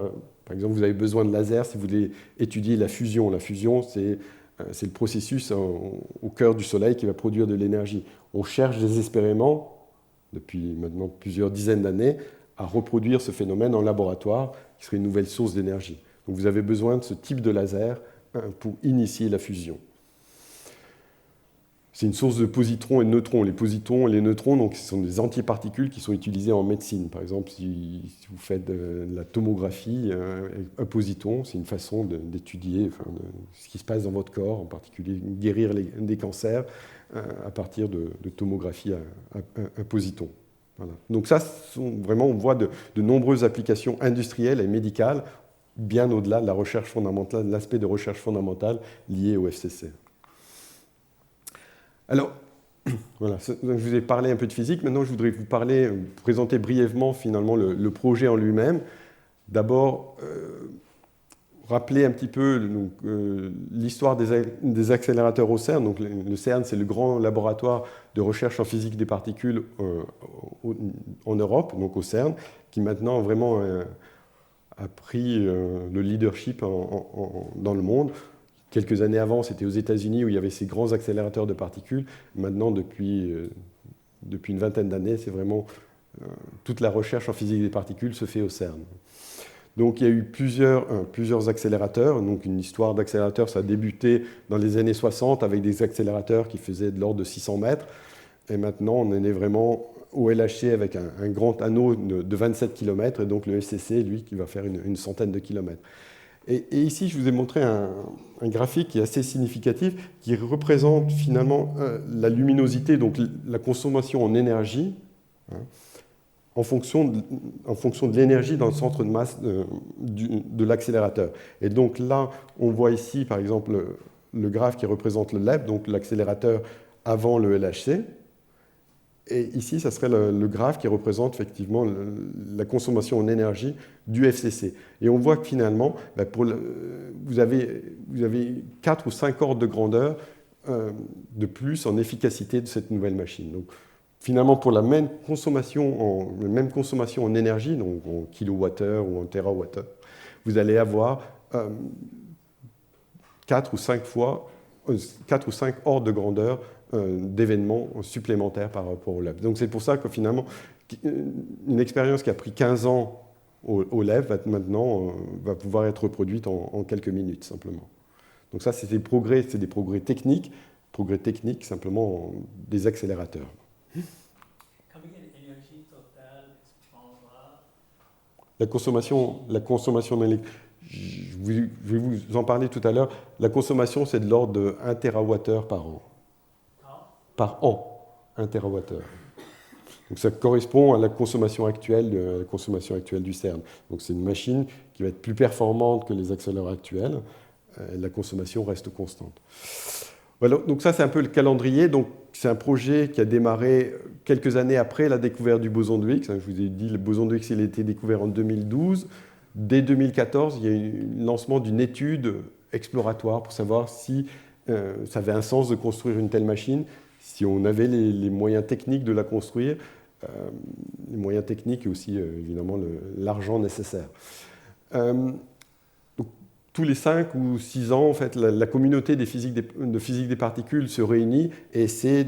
Par exemple, vous avez besoin de lasers si vous voulez étudier la fusion. La fusion, c'est le processus au cœur du Soleil qui va produire de l'énergie. On cherche désespérément, depuis maintenant plusieurs dizaines d'années, à reproduire ce phénomène en laboratoire, qui serait une nouvelle source d'énergie. Donc vous avez besoin de ce type de laser pour initier la fusion. C'est une source de positrons et de neutrons. Les positrons et les neutrons, donc, ce sont des antiparticules qui sont utilisés en médecine. Par exemple, si vous faites de la tomographie, un positron, c'est une façon d'étudier ce qui se passe dans votre corps, en particulier guérir des cancers à partir de tomographie à un positron. Voilà. Donc ça, vraiment, on voit de nombreuses applications industrielles et médicales, bien au-delà de la recherche fondamentale, de l'aspect de recherche fondamentale lié au FCC. Alors, voilà, je vous ai parlé un peu de physique. Maintenant, je voudrais vous présenter brièvement finalement le projet en lui-même. D'abord, rappeler un petit peu l'histoire des accélérateurs au CERN. Donc, le CERN, c'est le grand laboratoire de recherche en physique des particules en Europe, donc au CERN, qui maintenant vraiment a pris le leadership dans le monde. Quelques années avant, c'était aux États-Unis où il y avait ces grands accélérateurs de particules. Maintenant, depuis une vingtaine d'années, c'est vraiment toute la recherche en physique des particules se fait au CERN. Donc, il y a eu plusieurs accélérateurs. Donc, une histoire d'accélérateurs, ça a débuté dans les années 60 avec des accélérateurs qui faisaient de l'ordre de 600 mètres. Et maintenant, on en est vraiment au LHC avec un grand anneau de 27 km. Et donc, le FCC, lui, qui va faire une centaine de kilomètres. Et ici, je vous ai montré un graphique qui est assez significatif, qui représente finalement la luminosité, donc la consommation en énergie, en fonction de l'énergie dans le centre de masse de l'accélérateur. Et donc là, on voit ici, par exemple, le graphe qui représente le LEP, donc l'accélérateur avant le LHC. Et ici, ça serait le graphe qui représente effectivement la consommation en énergie du FCC. Et on voit que finalement, vous avez 4 ou 5 ordres de grandeur de plus en efficacité de cette nouvelle machine. Donc, finalement, pour la même consommation en énergie, donc en kilowattheure ou en térawattheure, vous allez avoir 4 ou 5 ordres de grandeur d'événements supplémentaires par rapport au LEP. Donc c'est pour ça que finalement, une expérience qui a pris 15 ans au LEP va pouvoir être reproduite en quelques minutes simplement. Donc ça, c'est des progrès techniques simplement des accélérateurs. Combien d'énergie totale prendra La consommation d'électricité, je vais vous en parler tout à l'heure. La consommation, c'est de l'ordre de 1 TWh par an. Par an, 1 TWh. Donc ça correspond à la consommation actuelle du CERN. Donc c'est une machine qui va être plus performante que les accélérateurs actuels. La consommation reste constante. Voilà, donc ça c'est un peu le calendrier. Donc c'est un projet qui a démarré quelques années après la découverte du boson de Higgs. Je vous ai dit, le boson de Higgs il a été découvert en 2012. Dès 2014, il y a eu le lancement d'une étude exploratoire pour savoir si ça avait un sens de construire une telle machine, si on avait les moyens techniques de la construire, les moyens techniques et aussi évidemment l'argent nécessaire. Donc, tous les 5 ou 6 ans, en fait, la communauté de physique des particules se réunit et essaie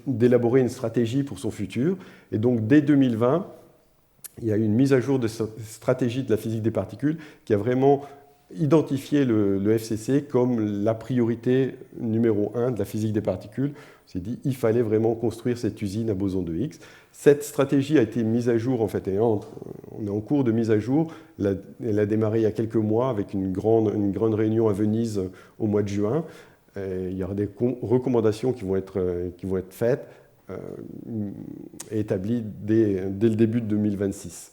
d'élaborer une stratégie pour son futur. Et donc dès 2020, il y a eu une mise à jour de stratégie de la physique des particules qui a vraiment identifié le FCC comme la priorité numéro 1 de la physique des particules. On s'est dit qu'il fallait vraiment construire cette usine à boson de Higgs. Cette stratégie a été mise à jour, en fait, et on est en cours de mise à jour. Elle a démarré il y a quelques mois avec une grande réunion à Venise au mois de juin. Et il y aura des recommandations qui vont être faites et établies dès le début de 2026.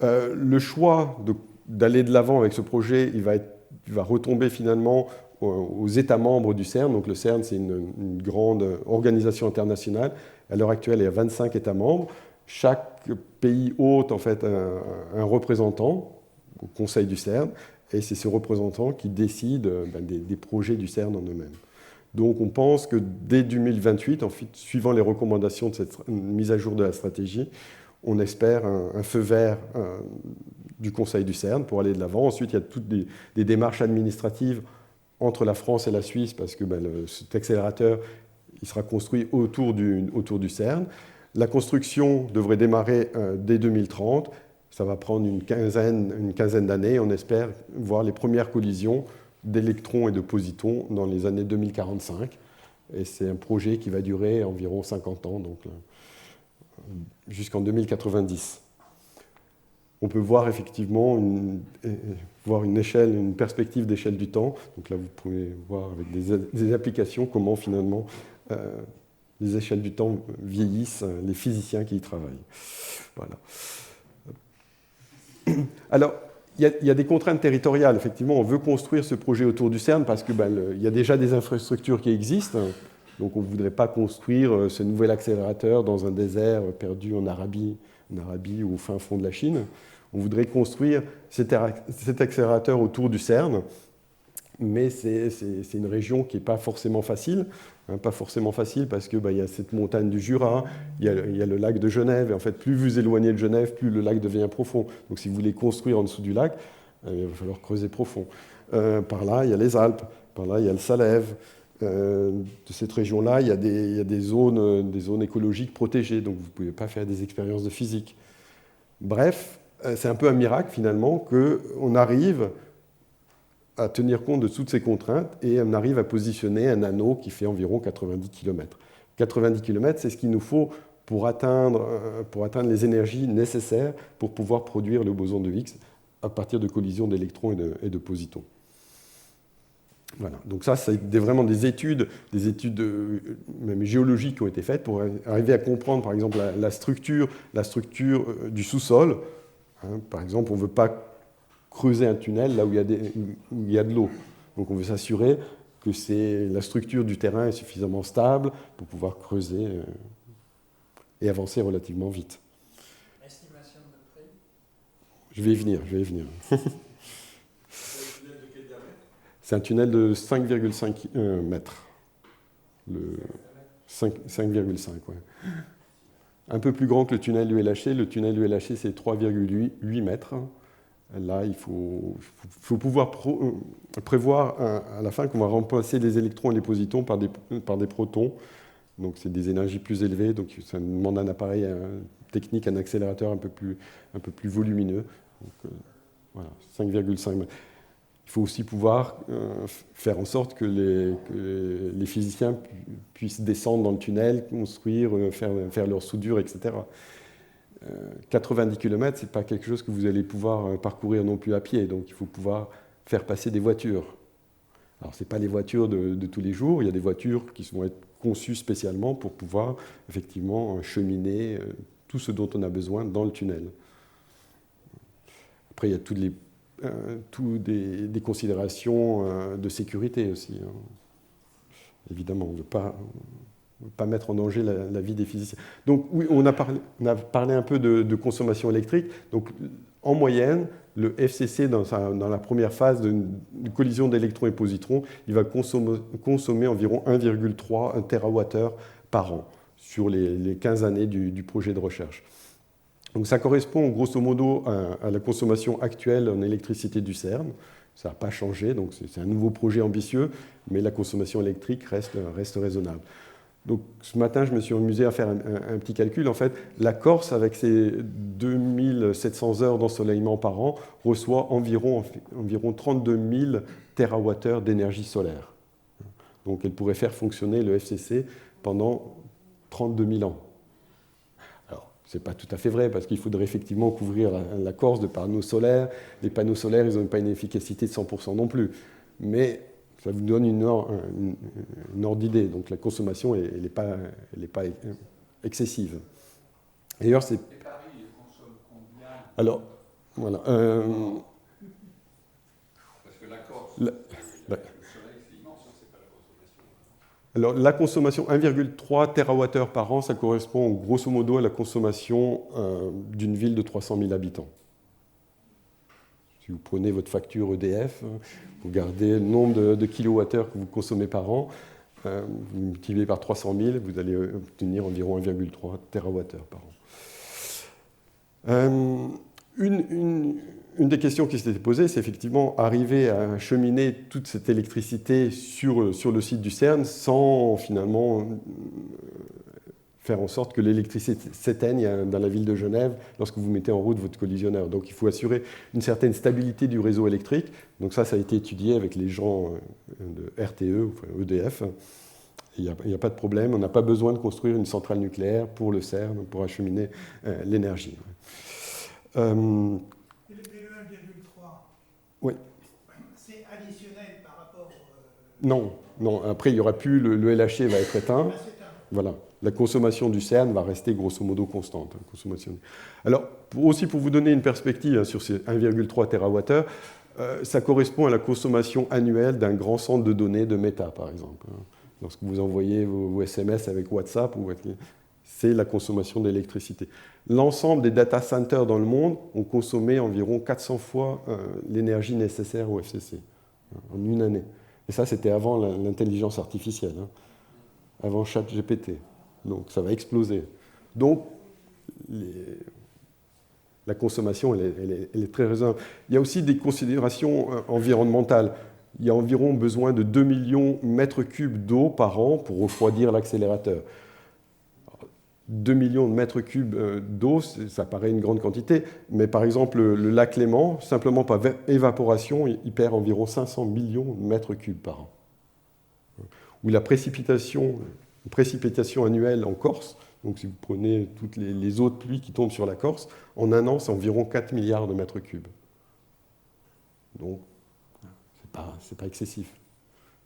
Le choix d'aller de l'avant avec ce projet, il va retomber finalement aux États membres du CERN. Donc le CERN, c'est une grande organisation internationale. À l'heure actuelle, il y a 25 États membres. Chaque pays hôte en fait un représentant au Conseil du CERN, et c'est ces représentants qui décident des projets du CERN en eux-mêmes. Donc on pense que dès 2028, en fait, suivant les recommandations de cette mise à jour de la stratégie, on espère un feu vert du Conseil du CERN pour aller de l'avant. Ensuite, il y a toutes des démarches administratives entre la France et la Suisse, parce que cet accélérateur il sera construit autour du CERN. La construction devrait démarrer dès 2030. Ça va prendre une quinzaine d'années. On espère voir les premières collisions d'électrons et de positons dans les années 2045. Et c'est un projet qui va durer environ 50 ans, donc jusqu'en 2090. On peut voir effectivement une perspective d'échelle du temps. Donc là, vous pouvez voir avec des applications comment finalement les échelles du temps vieillissent, les physiciens qui y travaillent. Voilà. Alors, il y a des contraintes territoriales. Effectivement, on veut construire ce projet autour du CERN parce qu'il y a déjà des infrastructures qui existent. Donc on ne voudrait pas construire ce nouvel accélérateur dans un désert perdu en Arabie ou au fin fond de la Chine. On voudrait construire cet accélérateur autour du CERN, mais c'est une région qui n'est pas forcément facile. Pas forcément facile parce qu'il y a cette montagne du Jura, il y a le lac de Genève, et en fait, plus vous éloignez de Genève, plus le lac devient profond. Donc si vous voulez construire en dessous du lac, il va falloir creuser profond. Par là, il y a les Alpes, par là, il y a le Salève. De cette région-là, il y a des zones écologiques protégées, donc vous ne pouvez pas faire des expériences de physique. Bref, c'est un peu un miracle finalement qu'on arrive à tenir compte de toutes ces contraintes et on arrive à positionner un anneau qui fait environ 90 km. 90 km, c'est ce qu'il nous faut pour atteindre les énergies nécessaires pour pouvoir produire le boson de Higgs à partir de collisions d'électrons et de positons. Voilà. Donc ça, c'est vraiment des études même géologiques qui ont été faites pour arriver à comprendre, par exemple, la structure du sous-sol. Par exemple, on ne veut pas creuser un tunnel là où il y a de l'eau. Donc on veut s'assurer que la structure du terrain est suffisamment stable pour pouvoir creuser et avancer relativement vite. Estimation de prix? Je vais y venir. C'est un tunnel de 5,5 mètres. 5,5, ouais. Un peu plus grand que le tunnel ULHC. Le tunnel ULHC, c'est 3,8 mètres. Là, il faut pouvoir prévoir à la fin qu'on va remplacer les électrons et les positons par des protons. Donc, c'est des énergies plus élevées. Donc, ça demande un appareil technique, un accélérateur un peu plus volumineux. Donc, voilà, 5,5 mètres. Il faut aussi pouvoir faire en sorte que les physiciens puissent descendre dans le tunnel, construire, faire leur soudure, etc. 90 km, ce n'est pas quelque chose que vous allez pouvoir parcourir non plus à pied, donc il faut pouvoir faire passer des voitures. Alors, ce n'est pas les voitures de tous les jours, il y a des voitures qui vont être conçues spécialement pour pouvoir effectivement cheminer tout ce dont on a besoin dans le tunnel. Après, il y a des considérations de sécurité aussi. Évidemment, on ne veut pas mettre en danger la vie des physiciens. Donc oui, on a parlé un peu de consommation électrique. Donc en moyenne, le FCC, dans la première phase de collision d'électrons et positrons, il va consommer environ 1,3 TWh par an sur les 15 années du projet de recherche. Donc ça correspond grosso modo à la consommation actuelle en électricité du CERN. Ça n'a pas changé, donc c'est un nouveau projet ambitieux, mais la consommation électrique reste raisonnable. Donc ce matin, je me suis amusé à faire un petit calcul. En fait, la Corse, avec ses 2700 heures d'ensoleillement par an, reçoit environ 32 000 TWh d'énergie solaire. Donc elle pourrait faire fonctionner le FCC pendant 32 000 ans. Alors, ce n'est pas tout à fait vrai, parce qu'il faudrait effectivement couvrir la Corse de panneaux solaires. Les panneaux solaires, ils n'ont pas une efficacité de 100% non plus. Mais ça vous donne une ordre d'idée. Donc la consommation, elle n'est pas excessive. D'ailleurs, c'est... Et Paris, il consomme combien? Alors, voilà. Parce que la Corse, Le le soleil, c'est immense, c'est pas la consommation. Alors, la consommation, 1,3 TWh par an, ça correspond grosso modo à la consommation d'une ville de 300 000 habitants. Si vous prenez votre facture EDF, vous regardez le nombre de kilowattheures que vous consommez par an, vous multipliez par 300 000, vous allez obtenir environ 1,3 TWh par an. Une des questions qui s'était posée, c'est effectivement arriver à acheminer toute cette électricité sur le site du CERN sans finalement faire en sorte que l'électricité s'éteigne dans la ville de Genève lorsque vous mettez en route votre collisionneur. Donc il faut assurer une certaine stabilité du réseau électrique. Donc ça a été étudié avec les gens de RTE, enfin EDF. Il n'y a pas de problème, on n'a pas besoin de construire une centrale nucléaire pour le CERN, pour acheminer l'énergie. Et le 1,3, oui. c'est additionnel par rapport... Non. Après, il n'y aura plus, le LHC va être éteint. Voilà. La consommation du CERN va rester grosso modo constante. Alors, aussi pour vous donner une perspective sur ces 1,3 TWh, ça correspond à la consommation annuelle d'un grand centre de données de Meta, par exemple. Lorsque vous envoyez vos SMS avec WhatsApp, c'est la consommation d'électricité. L'ensemble des data centers dans le monde ont consommé environ 400 fois l'énergie nécessaire au FCC en une année. Et ça, c'était avant l'intelligence artificielle, avant ChatGPT. Donc ça va exploser. Donc la consommation, elle est très raisonnable. Il y a aussi des considérations environnementales. Il y a environ besoin de 2 millions de mètres cubes d'eau par an pour refroidir l'accélérateur. 2 millions de mètres cubes d'eau, ça paraît une grande quantité, mais par exemple le lac Léman, simplement par évaporation, il perd environ 500 millions de mètres cubes par an. Ou la précipitation annuelle en Corse, donc si vous prenez toutes les eaux de pluie qui tombent sur la Corse, en un an, c'est environ 4 milliards de mètres cubes. Donc, c'est pas excessif.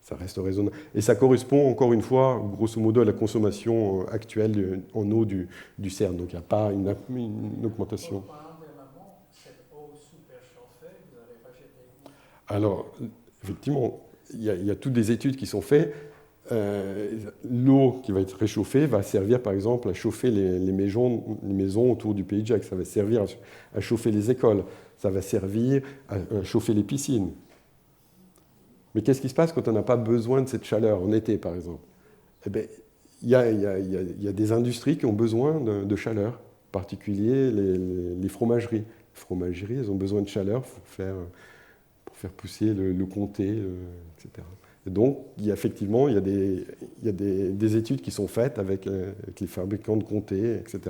Ça reste raisonnable. Et ça correspond, encore une fois, grosso modo, à la consommation actuelle en eau du CERN. Donc, il n'y a pas une augmentation. Cette eau super chauffée, vous allez rejeter où? Alors, effectivement, il y a toutes des études qui sont faites. L'eau qui va être réchauffée va servir, par exemple, à chauffer les maisons autour du Pays de Gex. Ça va servir à chauffer les écoles. Ça va servir à chauffer les piscines. Mais qu'est-ce qui se passe quand on n'a pas besoin de cette chaleur, en été par exemple? Eh bien, il y a des industries qui ont besoin de chaleur, en particulier les fromageries. Les fromageries, elles ont besoin de chaleur pour faire pousser le comté, etc. Et donc, effectivement, il y a des études qui sont faites avec les fabricants de comté, etc.,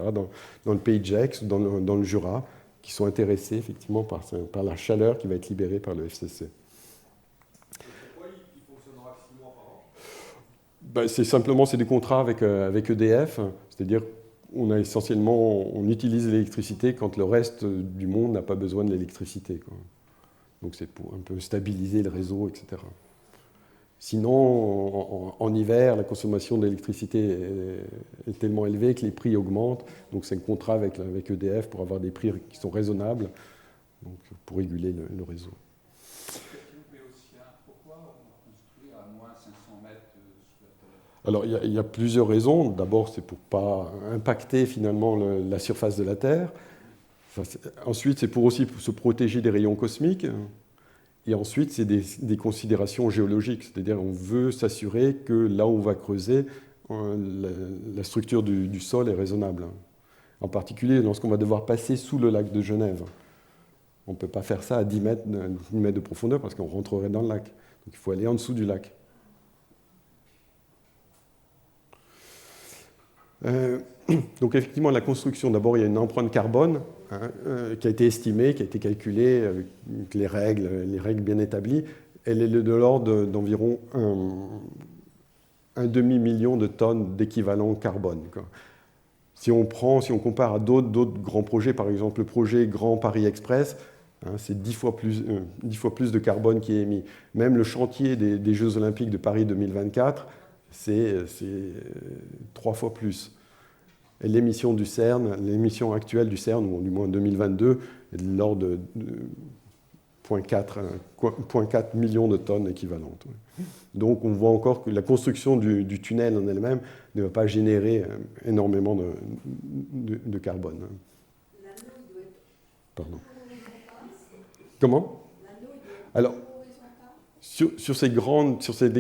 dans le Pays de Gex, dans le Jura, qui sont intéressés effectivement par la chaleur qui va être libérée par le FCC. C'est des contrats avec EDF, c'est-à-dire on utilise l'électricité quand le reste du monde n'a pas besoin de l'électricité. Donc c'est pour un peu stabiliser le réseau, etc. Sinon, en hiver, la consommation d'électricité est tellement élevée que les prix augmentent. Donc c'est un contrat avec EDF pour avoir des prix qui sont raisonnables, donc pour réguler le réseau. Alors, il y a plusieurs raisons. D'abord, c'est pour ne pas impacter finalement la surface de la Terre. Ensuite, c'est pour se protéger des rayons cosmiques. Et ensuite, c'est des considérations géologiques. C'est-à-dire on veut s'assurer que là où on va creuser, la structure du sol est raisonnable. En particulier, lorsqu'on va devoir passer sous le lac de Genève. On ne peut pas faire ça à 10 mètres de profondeur parce qu'on rentrerait dans le lac. Donc, il faut aller en dessous du lac. Donc effectivement, la construction, d'abord, il y a une empreinte carbone qui a été estimée, qui a été calculée avec les règles bien établies. Elle est de l'ordre d'environ un demi-million de tonnes d'équivalent carbone, quoi. Si on compare à d'autres grands projets, par exemple le projet Grand Paris Express, c'est 10 fois plus de carbone qui est émis. Même le chantier des Jeux Olympiques de Paris 2024, c'est 3 fois plus. Et l'émission du CERN, l'émission actuelle du CERN, ou du moins 2022, est de l'ordre de 0,4 millions de tonnes équivalentes. Donc on voit encore que la construction du tunnel en elle-même ne va pas générer énormément de carbone. L'anneau doit être Pardon. horizontal. Comment ? L'anneau doit être Alors, horizontal. sur ces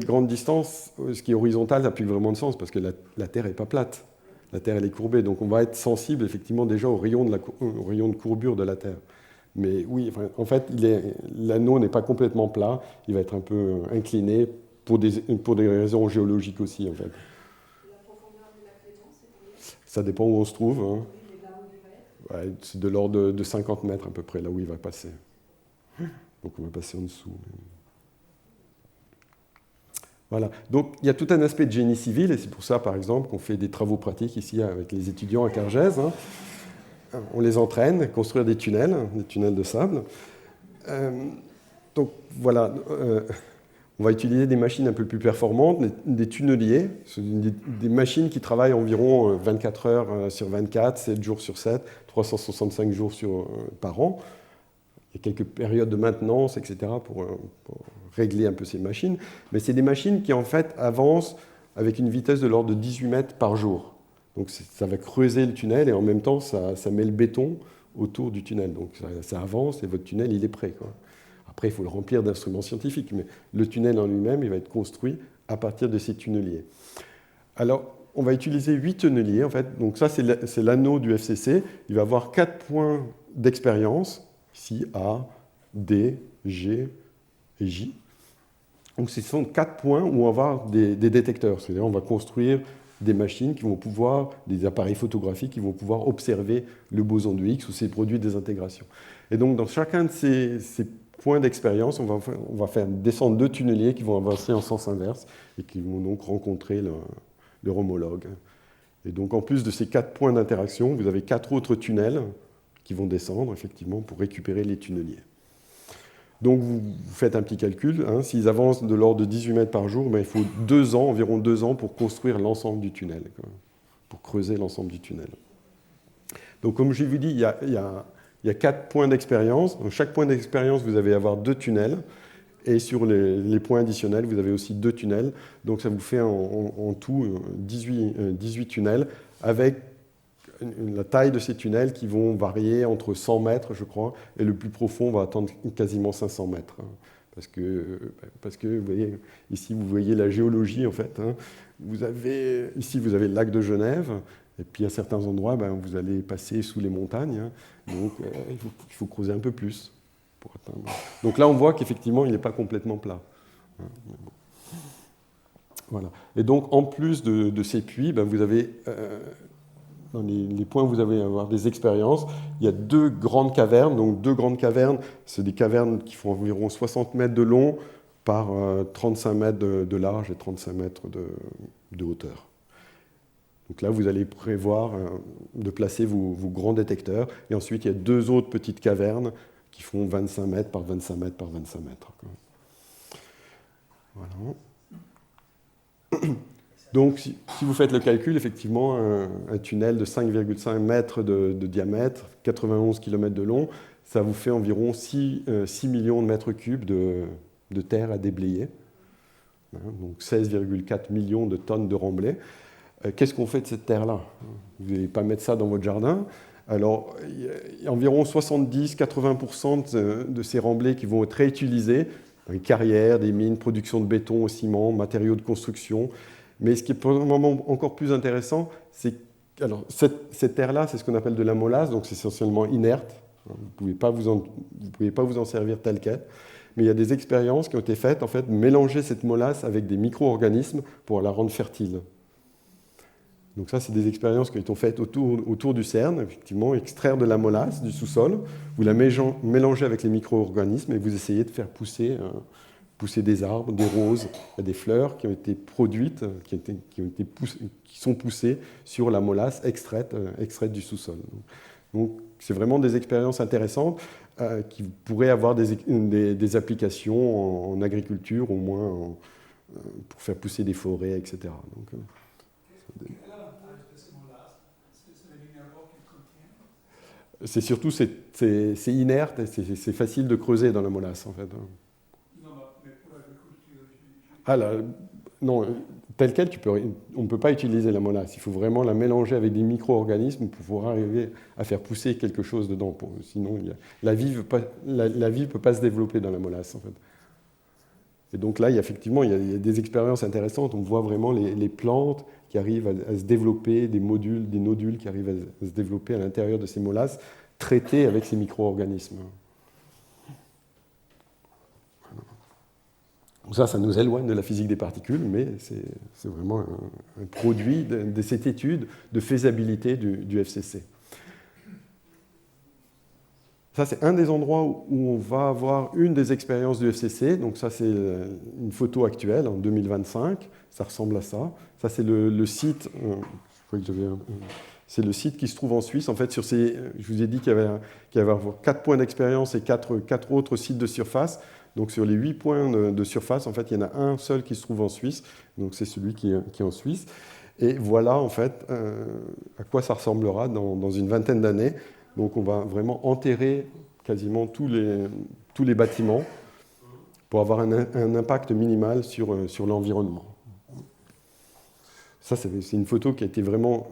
grandes distances, ce qui est horizontal, ça n'a plus vraiment de sens parce que la Terre n'est pas plate. La Terre, elle est courbée. Donc on va être sensible effectivement déjà au rayon de courbure de la Terre. Mais oui, en fait, l'anneau n'est pas complètement plat. Il va être un peu incliné pour des raisons géologiques aussi, en fait. La profondeur de la clémence, c'est combien ? Ça dépend où on se trouve. Oui, mais là où il va être. Ouais, c'est de l'ordre de 50 mètres à peu près, là où il va passer. Donc on va passer en dessous. Voilà. Donc il y a tout un aspect de génie civil, et c'est pour ça, par exemple, qu'on fait des travaux pratiques ici avec les étudiants à Cargèse. On les entraîne à construire des tunnels de sable. Donc voilà, on va utiliser des machines un peu plus performantes, des tunneliers, des machines qui travaillent environ 24 heures sur 24, 7 jours sur 7, 365 jours par an. Il y a quelques périodes de maintenance, etc., pour régler un peu ces machines. Mais c'est des machines qui, en fait, avancent avec une vitesse de l'ordre de 18 mètres par jour. Donc ça va creuser le tunnel et en même temps, ça met le béton autour du tunnel. Donc ça avance et votre tunnel, il est prêt, quoi. Après, il faut le remplir d'instruments scientifiques, mais le tunnel en lui-même, il va être construit à partir de ces tunneliers. Alors, on va utiliser 8 tunneliers, en fait. Donc ça, c'est l'anneau du FCC. Il va avoir 4 points d'expérience. Ici, A, D, G et J. Donc ce sont 4 points où on va avoir des détecteurs. C'est-à-dire on va construire des machines qui vont pouvoir, des appareils photographiques qui vont pouvoir observer le boson de Higgs ou ses produits de désintégration. Et donc dans chacun de ces points d'expérience, on va faire descendre 2 tunneliers qui vont avancer en sens inverse et qui vont donc rencontrer leur homologue. Et donc en plus de ces 4 points d'interaction, vous avez 4 autres tunnels qui vont descendre effectivement pour récupérer les tunneliers. Donc vous faites un petit calcul, s'ils avancent de l'ordre de 18 mètres par jour, il faut environ 2 ans pour construire l'ensemble du tunnel, pour creuser l'ensemble du tunnel. Donc comme je vous dis, il y a 4 points d'expérience. Dans chaque point d'expérience, vous allez avoir 2 tunnels, et sur les points additionnels, vous avez aussi 2 tunnels. Donc ça vous fait en tout 18 tunnels, avec la taille de ces tunnels qui vont varier entre 100 mètres, je crois, et le plus profond va atteindre quasiment 500 mètres. Parce que vous voyez, ici, vous voyez la géologie, en fait. Ici, vous avez le lac de Genève, et puis à certains endroits, vous allez passer sous les montagnes. Donc, il faut creuser un peu plus pour atteindre. Donc là, on voit qu'effectivement, il n'est pas complètement plat. Voilà. Et donc, en plus de ces puits, vous avez... dans les points où vous allez avoir des expériences, il y a 2 grandes cavernes. Donc 2 grandes cavernes, c'est des cavernes qui font environ 60 mètres de long par 35 mètres de large et 35 mètres de hauteur. Donc là, vous allez prévoir de placer vos grands détecteurs. Et ensuite, il y a 2 autres petites cavernes qui font 25 mètres par 25 mètres par 25 mètres. Voilà. Donc, si vous faites le calcul, effectivement, un tunnel de 5,5 mètres de diamètre, 91 km de long, ça vous fait environ 6 millions de mètres cubes de terre à déblayer. Donc 16,4 millions de tonnes de remblais. Qu'est-ce qu'on fait de cette terre-là ? Vous n'allez pas mettre ça dans votre jardin. Alors, il y a environ 70-80% de ces remblais qui vont être réutilisés dans les carrières, des mines, production de béton au ciment, matériaux de construction. Mais ce qui est pour le moment encore plus intéressant, c'est que cette terre-là, c'est ce qu'on appelle de la molasse, donc c'est essentiellement inerte. Vous ne pouvez pas vous en servir tel quel. Mais il y a des expériences qui ont été faites, en fait, mélanger cette molasse avec des micro-organismes pour la rendre fertile. Donc ça, c'est des expériences qui ont été faites autour du CERN, effectivement, extraire de la molasse du sous-sol, vous la mélangez avec les micro-organismes et vous essayez de faire pousser des arbres, des roses, des fleurs qui ont été produites, qui sont poussées sur la molasse extraite du sous-sol. Donc c'est vraiment des expériences intéressantes qui pourraient avoir des applications en agriculture, au moins pour faire pousser des forêts, etc. Donc, Quel est l'avantage de ces molasses? C'est les minéraux qu'ils contiennent? c'est surtout c'est inerte et c'est facile de creuser dans la molasse en fait. Non, mais pour l'agriculture, Ah là, non, tel quel, on ne peut pas utiliser la molasse. Il faut vraiment la mélanger avec des micro-organismes pour pouvoir arriver à faire pousser quelque chose dedans. Sinon, la vie ne peut pas se développer dans la molasse en fait. Et donc là, effectivement, il y a des expériences intéressantes. On voit vraiment les plantes qui arrivent à se développer, des nodules qui arrivent à se développer à l'intérieur de ces molasses, traitées avec ces micro-organismes. Donc ça nous éloigne de la physique des particules, mais c'est vraiment un produit de cette étude de faisabilité du FCC. Ça, c'est un des endroits où on va avoir une des expériences du FCC. Donc ça, c'est une photo actuelle, en 2025. Ça ressemble à ça. Ça, c'est le site. C'est le site qui se trouve en Suisse. En fait, je vous ai dit qu'il y avait 4 points d'expérience et 4 autres sites de surface. Donc sur les 8 points de surface, en fait, il y en a un seul qui se trouve en Suisse. Donc c'est celui qui est en Suisse. Et voilà, en fait, à quoi ça ressemblera dans une vingtaine d'années. Donc on va vraiment enterrer quasiment tous les bâtiments pour avoir un impact minimal sur l'environnement. Ça, c'est une photo qui a été vraiment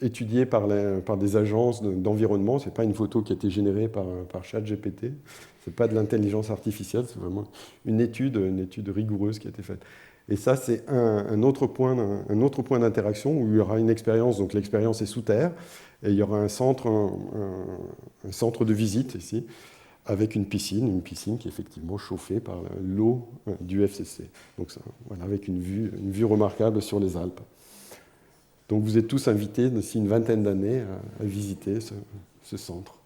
étudiée par des agences d'environnement. Ce n'est pas une photo qui a été générée par ChatGPT. Ce n'est pas de l'intelligence artificielle, c'est vraiment une étude rigoureuse qui a été faite. Et ça, c'est un autre point d'interaction où il y aura une expérience. Donc l'expérience est sous terre. Et il y aura un centre de visite ici, avec une piscine qui est effectivement chauffée par l'eau du FCC. Donc ça, voilà, avec une vue remarquable sur les Alpes. Donc vous êtes tous invités d'ici une vingtaine d'années à visiter ce centre.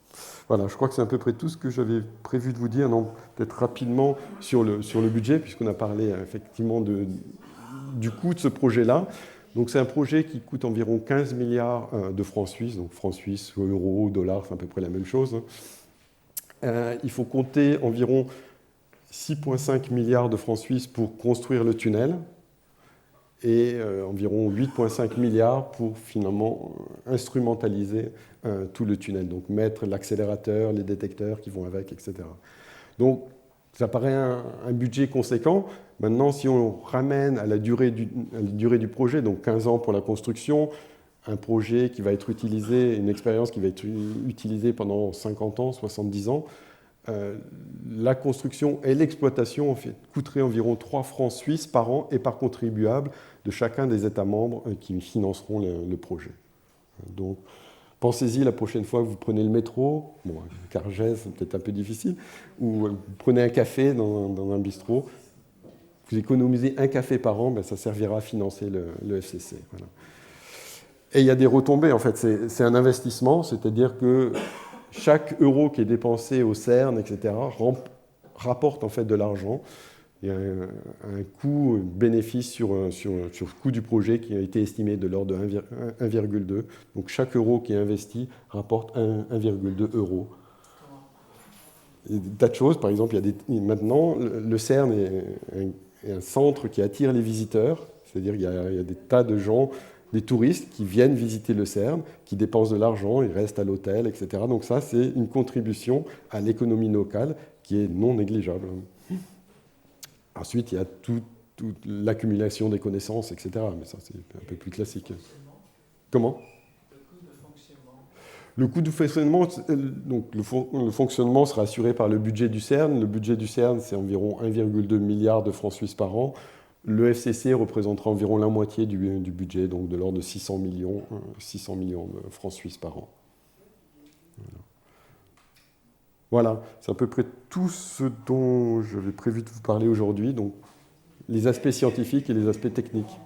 Voilà, je crois que c'est à peu près tout ce que j'avais prévu de vous dire. Non, peut-être rapidement sur le budget, puisqu'on a parlé effectivement du coût de ce projet-là. Donc c'est un projet qui coûte environ 15 milliards de francs suisses, donc francs suisses, euros, dollars, c'est à peu près la même chose. Il faut compter environ 6,5 milliards de francs suisses pour construire le tunnel et environ 8,5 milliards pour finalement instrumentaliser tout le tunnel, donc mettre l'accélérateur, les détecteurs qui vont avec, etc. Donc ça paraît un budget conséquent. Maintenant, si on ramène à la durée du projet, donc 15 ans pour la construction, un projet qui va être utilisé, une expérience qui va être utilisée pendant 50 ans, 70 ans, la construction et l'exploitation en fait, coûteraient environ 3 francs suisses par an et par contribuable de chacun des États membres qui financeront le projet. Donc, pensez-y la prochaine fois que vous prenez le métro, bon, Cargès, c'est peut-être un peu difficile, ou vous prenez un café dans un bistrot, vous économisez un café par an, ben ça servira à financer le FCC. Voilà. Et il y a des retombées, en fait, c'est un investissement, c'est-à-dire que chaque euro qui est dépensé au CERN, etc., rapporte en fait de l'argent. Il y a un coût-bénéfice sur le coût du projet qui a été estimé de l'ordre de 1,2. Donc chaque euro qui est investi rapporte 1,2 euros. Il y a des tas de choses, par exemple, maintenant, le CERN est un centre qui attire les visiteurs, c'est-à-dire qu'il y a des tas de gens, des touristes qui viennent visiter le CERN, qui dépensent de l'argent, ils restent à l'hôtel, etc. Donc ça, c'est une contribution à l'économie locale qui est non négligeable. Ensuite, il y a toute l'accumulation des connaissances, etc. Mais ça, c'est un peu plus classique. Comment ? Le coût de fonctionnement, donc le fonctionnement sera assuré par le budget du CERN. Le budget du CERN, c'est environ 1,2 milliard de francs suisses par an. Le FCC représentera environ la moitié du budget, donc de l'ordre de 600 millions de francs suisses par an. Voilà, c'est à peu près tout ce dont j'avais prévu de vous parler aujourd'hui, donc les aspects scientifiques et les aspects techniques.